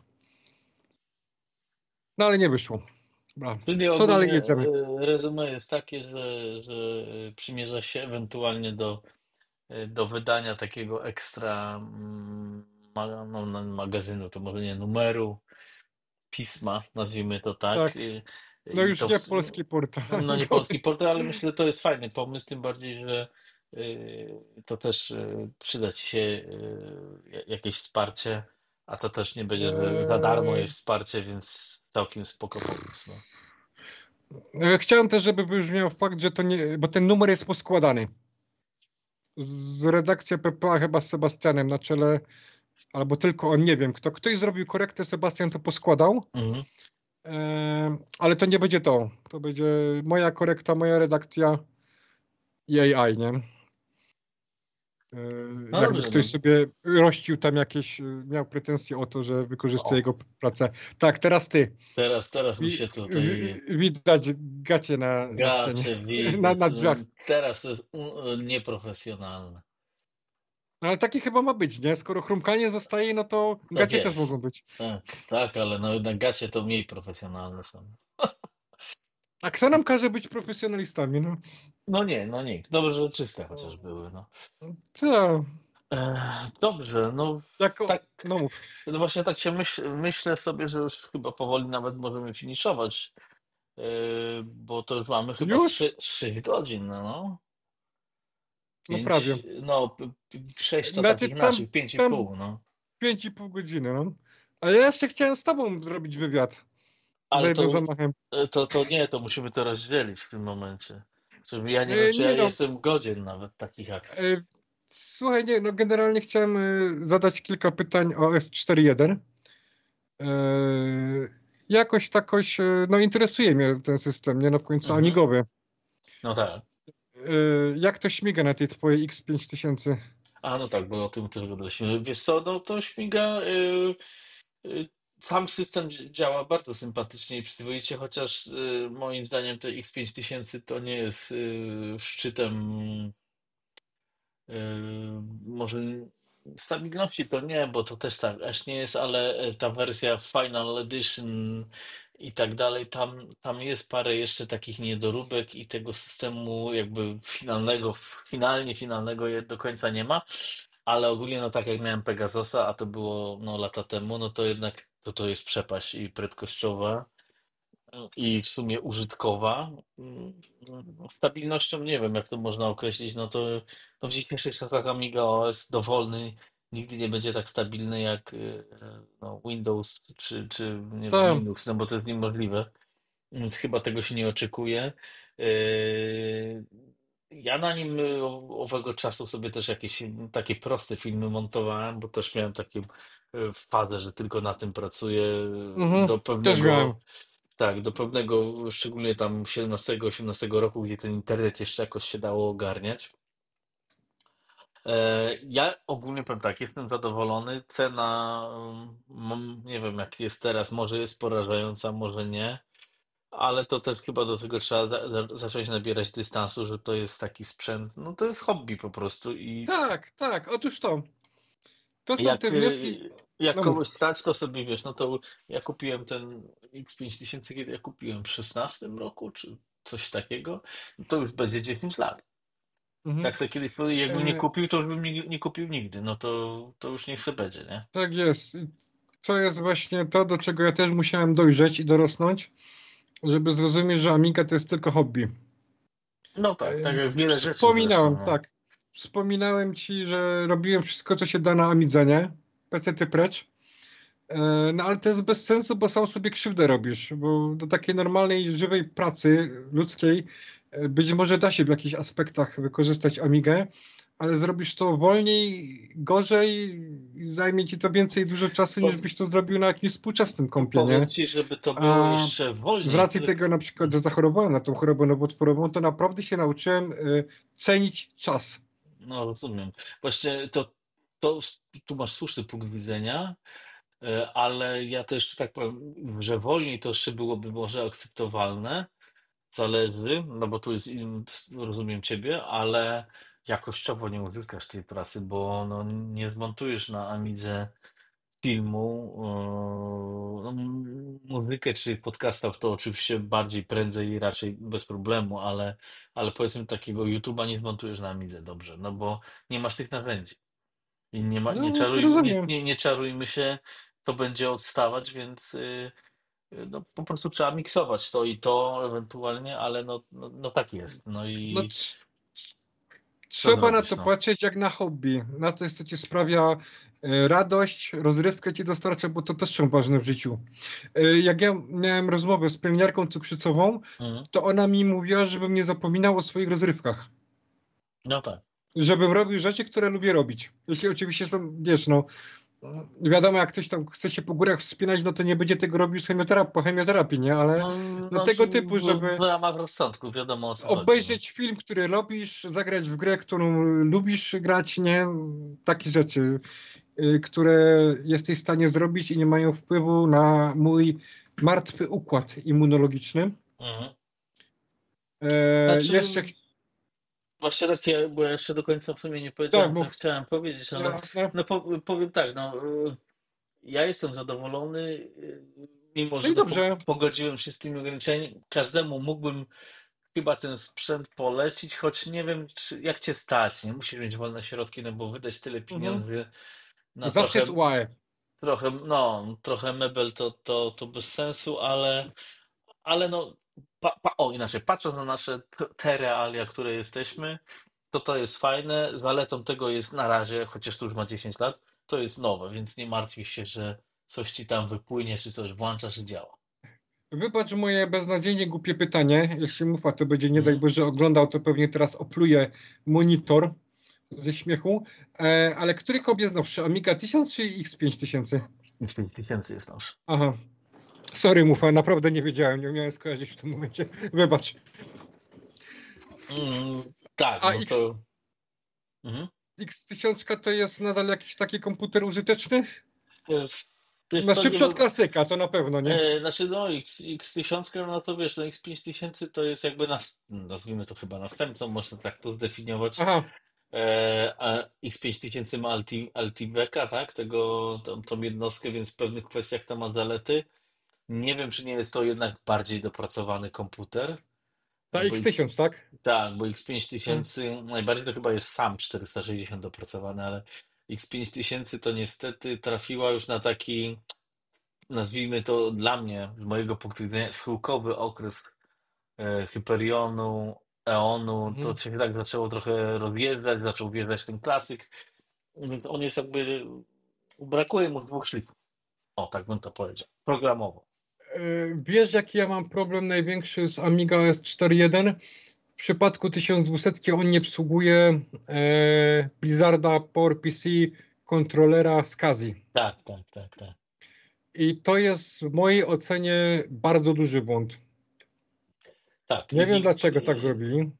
No ale nie wyszło. Dobra. Czyli Co dalej ogólnie jedziemy? resume jest takie, że przymierza się ewentualnie do wydania takiego ekstra no, magazynu, to może nie numeru, pisma, nazwijmy to tak. Tak, no I już to nie polski portal no nie amigowy. polski portal, ale myślę, że to jest fajny pomysł, tym bardziej, że to też przyda ci się jakieś wsparcie, a to też nie będzie, że za darmo Eee, jest wsparcie, więc całkiem spoko pomysł. No. Chciałem też, żeby wybrzmiał fakt, że to nie, bo ten numer jest poskładany. Z redakcja PPA chyba z Sebastianem na czele, albo tylko on, nie wiem kto. Ktoś zrobił korektę, Sebastian to poskładał, Mhm. ale to nie będzie to. To będzie moja korekta, moja redakcja i AI, nie? No Jakby dobrze, ktoś no. sobie rościł tam jakieś, miał pretensje o to, że wykorzystuje O, jego pracę. Tak, teraz ty. teraz mi się tutaj Widać gacie na ścianie, gacie na widać. No, drzwiach. teraz to jest nieprofesjonalne. No, ale taki chyba ma być, nie? Skoro chrumkanie zostaje, no to Tak gacie też mogą jest. być. Tak, ale no jednak gacie to mniej profesjonalne są. A kto nam każe być profesjonalistami? No, No nie. Dobrze, że czyste chociaż były, no. co? Dobrze, no Jako, tak, no mów. no właśnie tak się myślę sobie, że już chyba powoli nawet możemy finiszować, bo to już mamy chyba Już? 6 godzin, no. No prawie. 6 to Znaczy takich naszych, pięć i tam pół, no. 5,5 godziny, no. Ale ja jeszcze chciałem z tobą zrobić wywiad. Za Ale jednym to, zamachem. to nie, to musimy to rozdzielić w tym momencie. Żeby ja nie wiem, czy ja Nie no, jestem godzien nawet takich akcji. e, słuchaj, nie, no generalnie chciałem zadać kilka pytań o S4.1. Jakoś takoś, no interesuje mnie ten system, nie no w końcu Mhm. amigowy. No tak. Jak to śmiga na tej twojej X5000? A no tak, bo o tym też gadaliśmy. Wiesz co, no to śmiga. Sam system działa bardzo sympatycznie i przyzwoicie, chociaż moim zdaniem te X5000 to nie jest szczytem może stabilności to nie, bo to też tak aż nie jest, ale ta wersja Final Edition i tak dalej, tam jest parę jeszcze takich niedoróbek i tego systemu jakby finalnego do końca nie ma, ale ogólnie no tak jak miałem Pegasusa, a to było no lata temu, no to jednak to jest przepaść i prędkościowa i w sumie użytkowa. Stabilnością nie wiem, jak to można określić. No w dzisiejszych czasach Amiga OS dowolny nigdy nie będzie tak stabilny jak no, Windows czy nie wiem, Tak. Linux, no bo to jest niemożliwe. Więc chyba tego się nie oczekuje. Yy, Ja na nim owego czasu sobie też jakieś takie proste filmy montowałem, bo też miałem taką fazę, że tylko na tym pracuję Mhm. do Też miałem. pewnego, tak, do pewnego, szczególnie tam 17-18 roku, gdzie ten internet jeszcze jakoś się dało ogarniać. Ja ogólnie powiem tak, jestem zadowolony. Cena, nie wiem jak jest teraz, może jest porażająca, może nie. Ale to też chyba do tego trzeba zacząć nabierać dystansu, że to jest taki sprzęt. No to jest hobby po prostu i Tak, tak, otóż to. To są jak, te wnioski. jak No mów. kogoś stać, to sobie wiesz, no to ja kupiłem ten X5000, kiedy ja kupiłem w 16 roku, czy coś takiego, no to już będzie 10 lat. Mhm. Tak sobie kiedyś powiedział, jakbym nie E, kupił, to już bym nie kupił nigdy, no to już niech se będzie, nie? tak jest. co jest właśnie to, do czego ja też musiałem dojrzeć i dorosnąć, żeby zrozumieć, że Amiga to jest tylko hobby. No tak, tak jak wiele rzeczy zresztą. Wspominałem, No. tak. Wspominałem ci, że robiłem wszystko, co się da na Amidze, nie? PC-ty precz. No ale to jest bez sensu, bo sam sobie krzywdę robisz, bo do takiej normalnej, żywej pracy ludzkiej być może da się w jakichś aspektach wykorzystać Amigę, ale zrobisz to wolniej, gorzej i zajmie ci to więcej dużo czasu, niż Po, byś to zrobił na jakimś współczesnym kompie, powiem nie? ci, żeby to było A jeszcze z wolniej, racji tylko tego na przykład, że zachorowałem na tą chorobę nowotworową, to naprawdę się nauczyłem cenić czas. no rozumiem. Właśnie to tu masz słuszny punkt widzenia, ale ja też tak powiem, że wolniej to jeszcze byłoby może akceptowalne. Zależy, no bo tu jest, rozumiem ciebie, ale jakościowo nie uzyskasz tej pracy, bo no, nie zmontujesz na Amidze filmu. No, muzykę czy podcasta to oczywiście bardziej prędzej i raczej bez problemu, ale powiedzmy takiego YouTube'a nie zmontujesz na Amidze dobrze, no bo nie masz tych narzędzi. I No, rozumiem. nie czarujmy się, to będzie odstawać, więc no, po prostu trzeba miksować to i to ewentualnie, ale no tak jest. No No, i co trzeba na zrobisz, to no. patrzeć jak na hobby, na coś, co ci sprawia radość, rozrywkę ci dostarcza, bo to też są ważne w życiu. Jak ja miałem rozmowę z pielęgniarką cukrzycową, Mhm. to ona mi mówiła, żebym nie zapominał o swoich rozrywkach. No tak. Żebym robił rzeczy, które lubię robić. Jeśli oczywiście są, wiesz, no, wiadomo, jak ktoś tam chce się po górach wspinać, no to nie będzie tego robił po chemioterapii, nie? Ale No, no znaczy tego typu, w żeby ramach rozsądku wiadomo o co chodzi. No. obejrzeć film, który lubisz, zagrać w grę, którą lubisz grać, nie? Takie rzeczy, które jesteś w stanie zrobić i nie mają wpływu na mój martwy układ immunologiczny. Mhm. Znaczy, Jeszcze, właśnie takie, bo ja jeszcze do końca w sumie nie tak, powiedziałem, co mów, chciałem powiedzieć, ale jasne. no powiem tak, no ja jestem zadowolony, mimo No że i no, dobrze. pogodziłem się z tymi ograniczeniami. Każdemu mógłbym chyba ten sprzęt polecić, choć nie wiem, czy, jak cię stać. Nie musisz mieć wolne środki, no bo wydać tyle Mhm. pieniędzy na Zawsze jest UAE. trochę mebel to bez sensu, ale no, o inaczej, patrząc na nasze te realia, które jesteśmy, to jest fajne. Zaletą tego jest na razie, chociaż to już ma 10 lat, to jest nowe, więc nie martwisz się, że coś ci tam wypłynie, czy coś włączasz i działa. Wybacz moje beznadziejnie głupie pytanie. Jeśli Mufa to będzie, nie daj Mhm. Boże, oglądał, to pewnie teraz opluje monitor ze śmiechu. Ale który komp jest nowszy? Amiga 1000 czy X5000? Nic 5000 jest nasz. Aha. Sorry, Mufa, naprawdę nie wiedziałem. Nie miałem skojarzyć w tym momencie. Wybacz. Tak, A no to. Mhm. X1000 to jest nadal jakiś taki komputer użyteczny? Wiesz No co, nie szybszy od wiem. klasyka, to na pewno, nie? Znaczy, no, X1000, no to wiesz, no X5000 to jest jakby nazwijmy to chyba następcą, można tak to zdefiniować. Aha. A X5000 ma Altibeka, tak? Tą jednostkę, więc w pewnych kwestiach to ma zalety. Nie wiem, czy nie jest to jednak bardziej dopracowany komputer, Ta bo X1000, tak? tak, bo X5000 najbardziej to chyba jest sam 460 dopracowany, ale X5000 to niestety trafiła już na taki, nazwijmy to dla mnie, z mojego punktu widzenia, schyłkowy okres Hyperionu, Eonu. To Mhm. się tak zaczęło trochę rozjeżdżać, zaczął wjeżdżać ten klasyk, więc on jest jakby, brakuje mu dwóch szlifów. O, tak bym to powiedział. Programowo. Wiesz, jaki ja mam problem największy z Amiga OS 4.1? W przypadku 1200 on nie obsługuje Blizzarda PowerPC kontrolera SCSI. Tak, tak, tak, tak. I to jest w mojej ocenie bardzo duży błąd. Tak, Nie wiem dlaczego tak zrobili.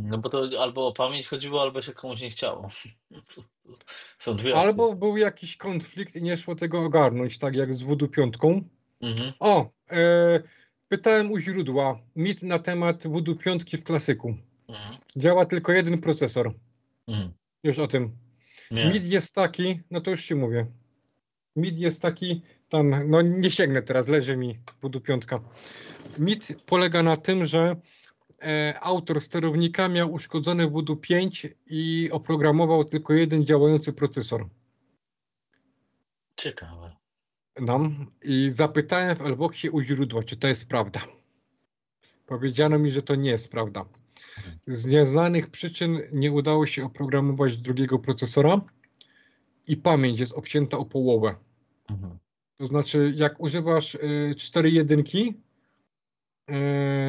no bo to albo o pamięć chodziło, albo się komuś nie chciało. Są dwie opcje. Albo był jakiś konflikt i nie szło tego ogarnąć, tak jak z Voodoo 5. Mhm, O, pytałem u źródła mit na temat Voodoo 5 w klasyku. mhm, Działa tylko jeden procesor. mhm. Już o tym. Nie. Mit jest taki, no to już ci mówię. Mit jest taki, tam, no nie sięgnę teraz, leży mi Voodoo 5. Mit polega na tym, że autor sterownika miał uszkodzony Voodoo 5 i oprogramował tylko jeden działający procesor. Ciekawe. No i zapytałem w Elboxie u źródła, czy to jest prawda. Powiedziano mi, że to nie jest prawda. Mhm. Z nieznanych przyczyn nie udało się oprogramować drugiego procesora i pamięć jest obcięta o połowę. Mhm. To znaczy, jak używasz 4 jedynki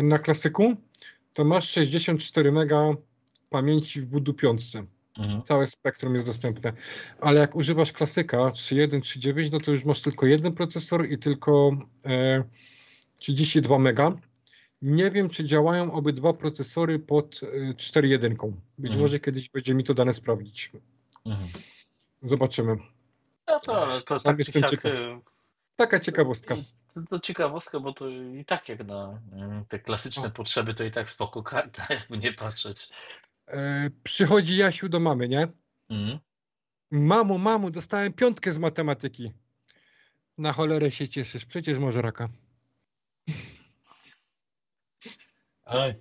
na klasyku, to masz 64 mega pamięci w budu piątce. Mhm. Całe spektrum jest dostępne. Ale jak używasz klasyka 3.1, 3.9, no to już masz tylko jeden procesor i tylko 32 mega. Nie wiem, czy działają obydwa procesory pod 4.1. Być Mhm. może kiedyś będzie mi to dane sprawdzić. Mhm. Zobaczymy. No to, ale to Sam tak czy jestem siak ciekaw. Taka ciekawostka. to ciekawostka, bo to i tak jak na te klasyczne O, potrzeby, to i tak spoko karta, jakby nie patrzeć. przychodzi Jasiu do mamy, nie? Mhm. Mamo, dostałem 5 z matematyki. Na cholerę się cieszysz, przecież może raka. Oj,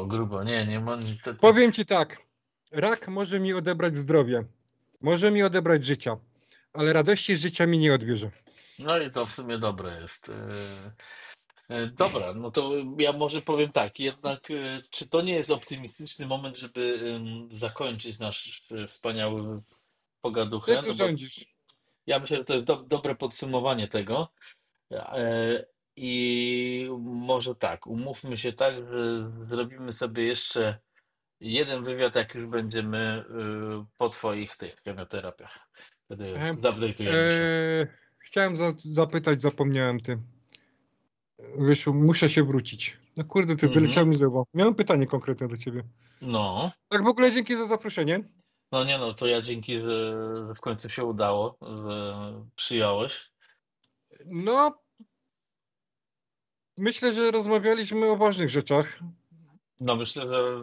grubo. Nie ma. Powiem ci tak, rak może mi odebrać zdrowie, może mi odebrać życia, ale radości z życia mi nie odbierze. No i to w sumie dobre jest. Dobra, no to ja może powiem tak, jednak czy to nie jest optymistyczny moment, żeby zakończyć nasz wspaniały Ty pogaduchę? tu No bo rządzisz. ja myślę, że to jest dobre podsumowanie tego. E, I może tak, umówmy się tak, że zrobimy sobie jeszcze jeden wywiad, jak już będziemy po twoich tych chemioterapiach. Wtedy E, zupdate'ujemy się. Chciałem zapytać, zapomniałem ty. Wiesz, muszę się wrócić. No kurde, ty Mhm. wyleciał mi z głowy. Miałem pytanie konkretne do ciebie. No. Tak w ogóle dzięki za zaproszenie. No nie no, to ja dzięki, że w końcu się udało, że przyjąłeś. No, myślę, że rozmawialiśmy o ważnych rzeczach. No myślę, że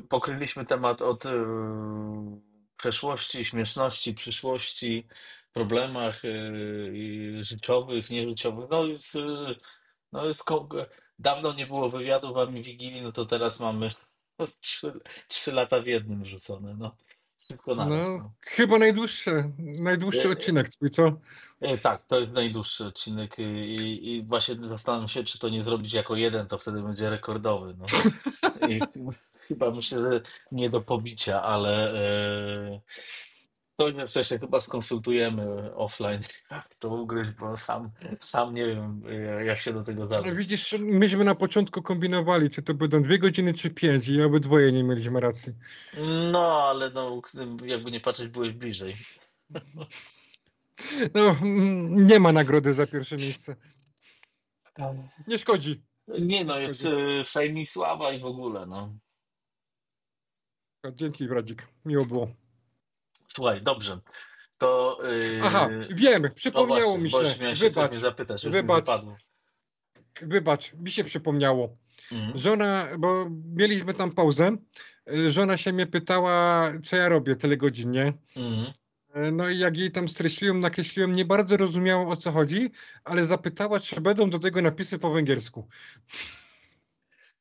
pokryliśmy temat od przeszłości, śmieszności, przyszłości, problemach życiowych, nieżyciowych. Dawno nie było wywiadu wami Wigilii, no to teraz mamy trzy lata w jednym wrzucone, no. Szybko naraz, No, no. chyba najdłuższy odcinek twój, co? Tak, to jest najdłuższy odcinek i właśnie zastanawiam się, czy to nie zrobić jako jeden, to wtedy będzie rekordowy. No. I chyba myślę, że nie do pobicia, ale to jeszcze się chyba skonsultujemy offline, jak to ugryźć, bo sam nie wiem, jak się do tego zabrać. Widzisz, myśmy na początku kombinowali, czy to będą 2 godziny, czy 5 i obydwoje nie mieliśmy racji. No, ale no, jakby nie patrzeć, byłeś bliżej. No, nie ma nagrody za pierwsze miejsce. Nie szkodzi, Nie nie no, jest szkodzi. fame i sława i w ogóle, no. Dzięki, Bradzik, miło było. Słuchaj, dobrze. To Aha, wiem, no przypomniało właśnie, mi bo się. już miałeś się coś mnie Wybacz, zapytać, już mi wybacz, wypadło. wybacz, mi się przypomniało. Mhm. Żona, bo mieliśmy tam pauzę, żona się mnie pytała, co ja robię tyle godzin, nie? Mhm. No i jak jej tam streściłem, nakreśliłem, nie bardzo rozumiałam, o co chodzi, ale zapytała, czy będą do tego napisy po węgiersku.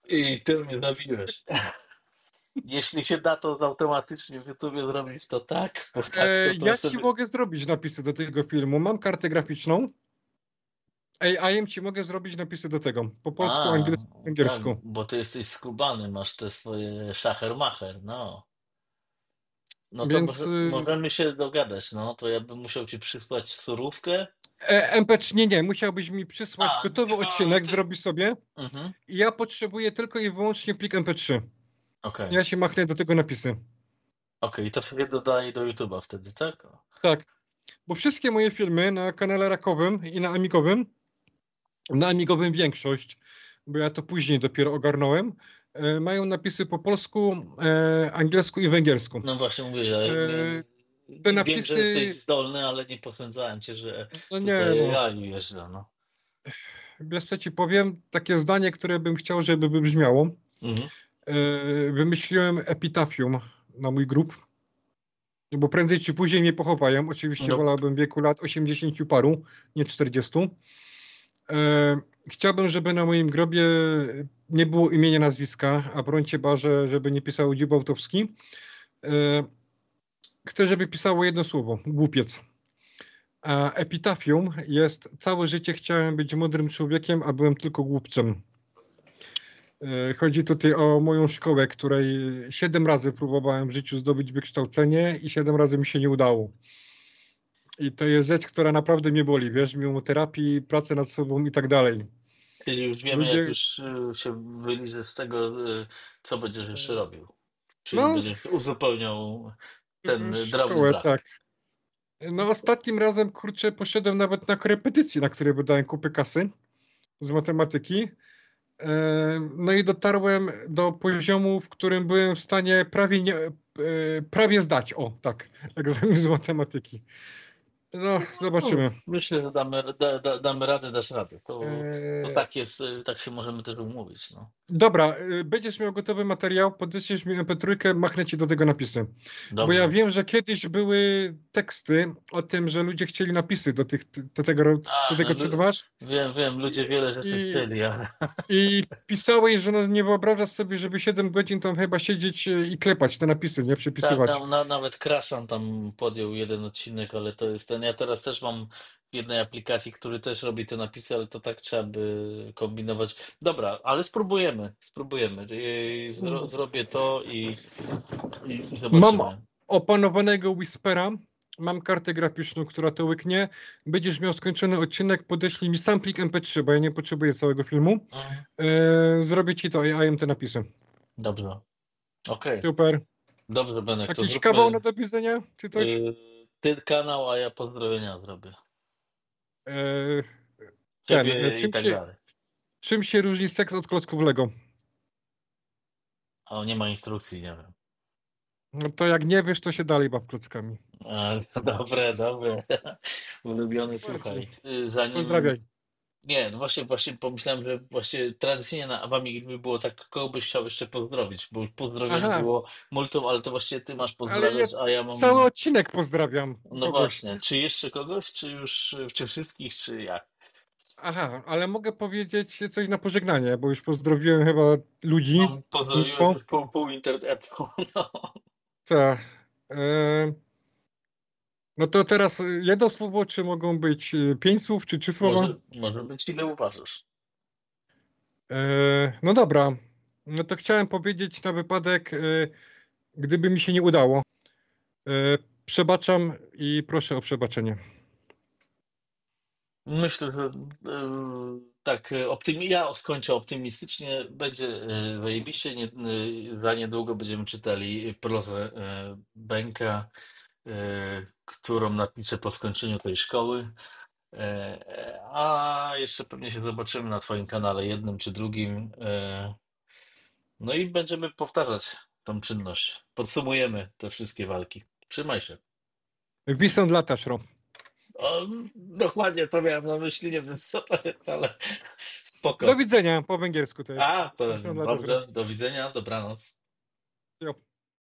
I ty mnie zabiłeś. Jeśli się da to automatycznie w YouTubie zrobić, to tak, bo tak to Ja ci sobie. mogę zrobić napisy do tego filmu. Mam kartę graficzną. AI ci mogę zrobić napisy do tego. Po polsku, A, angielsku, tak, węgiersku. bo ty jesteś skubany, masz te swoje szacher-macher, no. No to Więc możemy się dogadać, no. To ja bym musiał ci przysłać surówkę. MP3, nie, musiałbyś mi przysłać A, gotowy tylko odcinek, ty. zrobisz sobie Mhm. i ja potrzebuję tylko i wyłącznie plik MP3. Okej, Ja się machnę do tego napisy. okej, to sobie dodaję do YouTube'a wtedy, tak? Tak, bo wszystkie moje filmy na kanale Rakowym i na Amigowym większość, bo ja to później dopiero ogarnąłem, mają napisy po polsku, angielsku i węgiersku. No właśnie mówię, ja E, Te wiem, że jesteś napisy, zdolny, ale nie posądzałem cię, że no nie tutaj no, ja jeżdżę, no. wiesz co ci powiem, takie zdanie, które bym chciał, żeby wybrzmiało. Mhm. Wymyśliłem epitafium na mój grób, bo prędzej czy później mnie pochowają. Oczywiście No, wolałbym w wieku lat 80 paru, nie 40. Chciałbym, żeby na moim grobie nie było imienia, nazwiska, a brońcie Boże, żeby nie pisał Dziubałtowski. Chcę, żeby pisało jedno słowo, głupiec. A epitafium jest: całe życie chciałem być mądrym człowiekiem, a byłem tylko głupcem. Chodzi tutaj o moją szkołę, której 7 razy próbowałem w życiu zdobyć wykształcenie i 7 razy mi się nie udało. I to jest rzecz, która naprawdę mnie boli, wiesz, mimo terapii, pracy nad sobą i tak dalej. Czyli już wiemy, jak Ludzie, już się wyliżesz z tego, co będziesz jeszcze robił. Czyli no, będziesz uzupełniał ten drobny szkołę, tak. brak. No ostatnim razem, kurczę, poszedłem nawet na korepetycje, na które wydałem kupy kasy z matematyki. No i dotarłem do poziomu, w którym byłem w stanie prawie zdać, o tak, egzamin z matematyki. No, No, zobaczymy. myślę, że damy radę, dasz radę. To Eee, tak jest, tak się możemy też umówić. No. Dobra, będziesz miał gotowy materiał, podeślesz mi MP3, machnę ci do tego napisy. Bo ja Dobrze. wiem, że kiedyś były teksty o tym, że ludzie chcieli napisy do No, tego co ty masz. wiem, ludzie wiele rzeczy I, chcieli, ale i pisałeś, że no nie wyobrażasz sobie, żeby 7 godzin tam chyba siedzieć i klepać te napisy, nie tak, przepisywać. nawet Kraszan tam podjął jeden odcinek, ale to jest ten. Ja teraz też mam w jednej aplikacji, który też robi te napisy, ale to tak trzeba by kombinować. Dobra, ale spróbujemy. Zrobię to i Mam zobaczymy. opanowanego Whispera, mam kartę graficzną, która to łyknie. Będziesz miał skończony odcinek, podeślij mi sam plik MP3, bo ja nie potrzebuję całego filmu. Mhm. Zrobię ci to AI te napisy. Dobrze. Okej. Super. Dobrze, Benek, to Jakiś kawał na zróbmy do widzenia, czy coś? ty kanał, a ja pozdrowienia zrobię. E, Ciebie i czym tak się, dalej. czym się różni seks od klocków Lego? O, nie ma instrukcji, nie wiem. No to jak nie wiesz, to się dalej baw klockami. Dobre. Ulubiony, Bardziej. słuchaj. Zanim. Pozdrawiaj. Nie, no właśnie pomyślałem, że właśnie tradycyjnie na Awami by było tak, kogo byś chciał jeszcze pozdrowić, bo już pozdrowień Aha, było multum, ale to właśnie ty masz ale ja pozdrawiać, a ja cały mam. odcinek pozdrawiam No kogoś. właśnie, czy jeszcze kogoś, czy już, czy wszystkich, czy jak? Aha, ale mogę powiedzieć coś na pożegnanie, bo już pozdrowiłem chyba ludzi, No, pozdrowiłeś mnóstwo. już pół internetu. No. Tak. No to teraz jedno słowo, czy mogą być 5 słów, czy 3 słowa? Może być ile uważasz. No dobra. No to chciałem powiedzieć na wypadek, gdyby mi się nie udało. E, Przebaczam i proszę o przebaczenie. Myślę, że tak, ja skończę optymistycznie. Będzie zajebiście. Za niedługo będziemy czytali prozę Benka, którą napiszę po skończeniu tej szkoły. A jeszcze pewnie się zobaczymy na Twoim kanale, jednym czy drugim. No i będziemy powtarzać tą czynność. Podsumujemy te wszystkie walki. Trzymaj się. Wisą lata, szro. O, dokładnie to miałem na myśli, nie wiem co to jest, ale Do spoko. widzenia, po węgiersku to jest. A, to Wisą lata, szro. dobrze, do widzenia, dobranoc. Jo.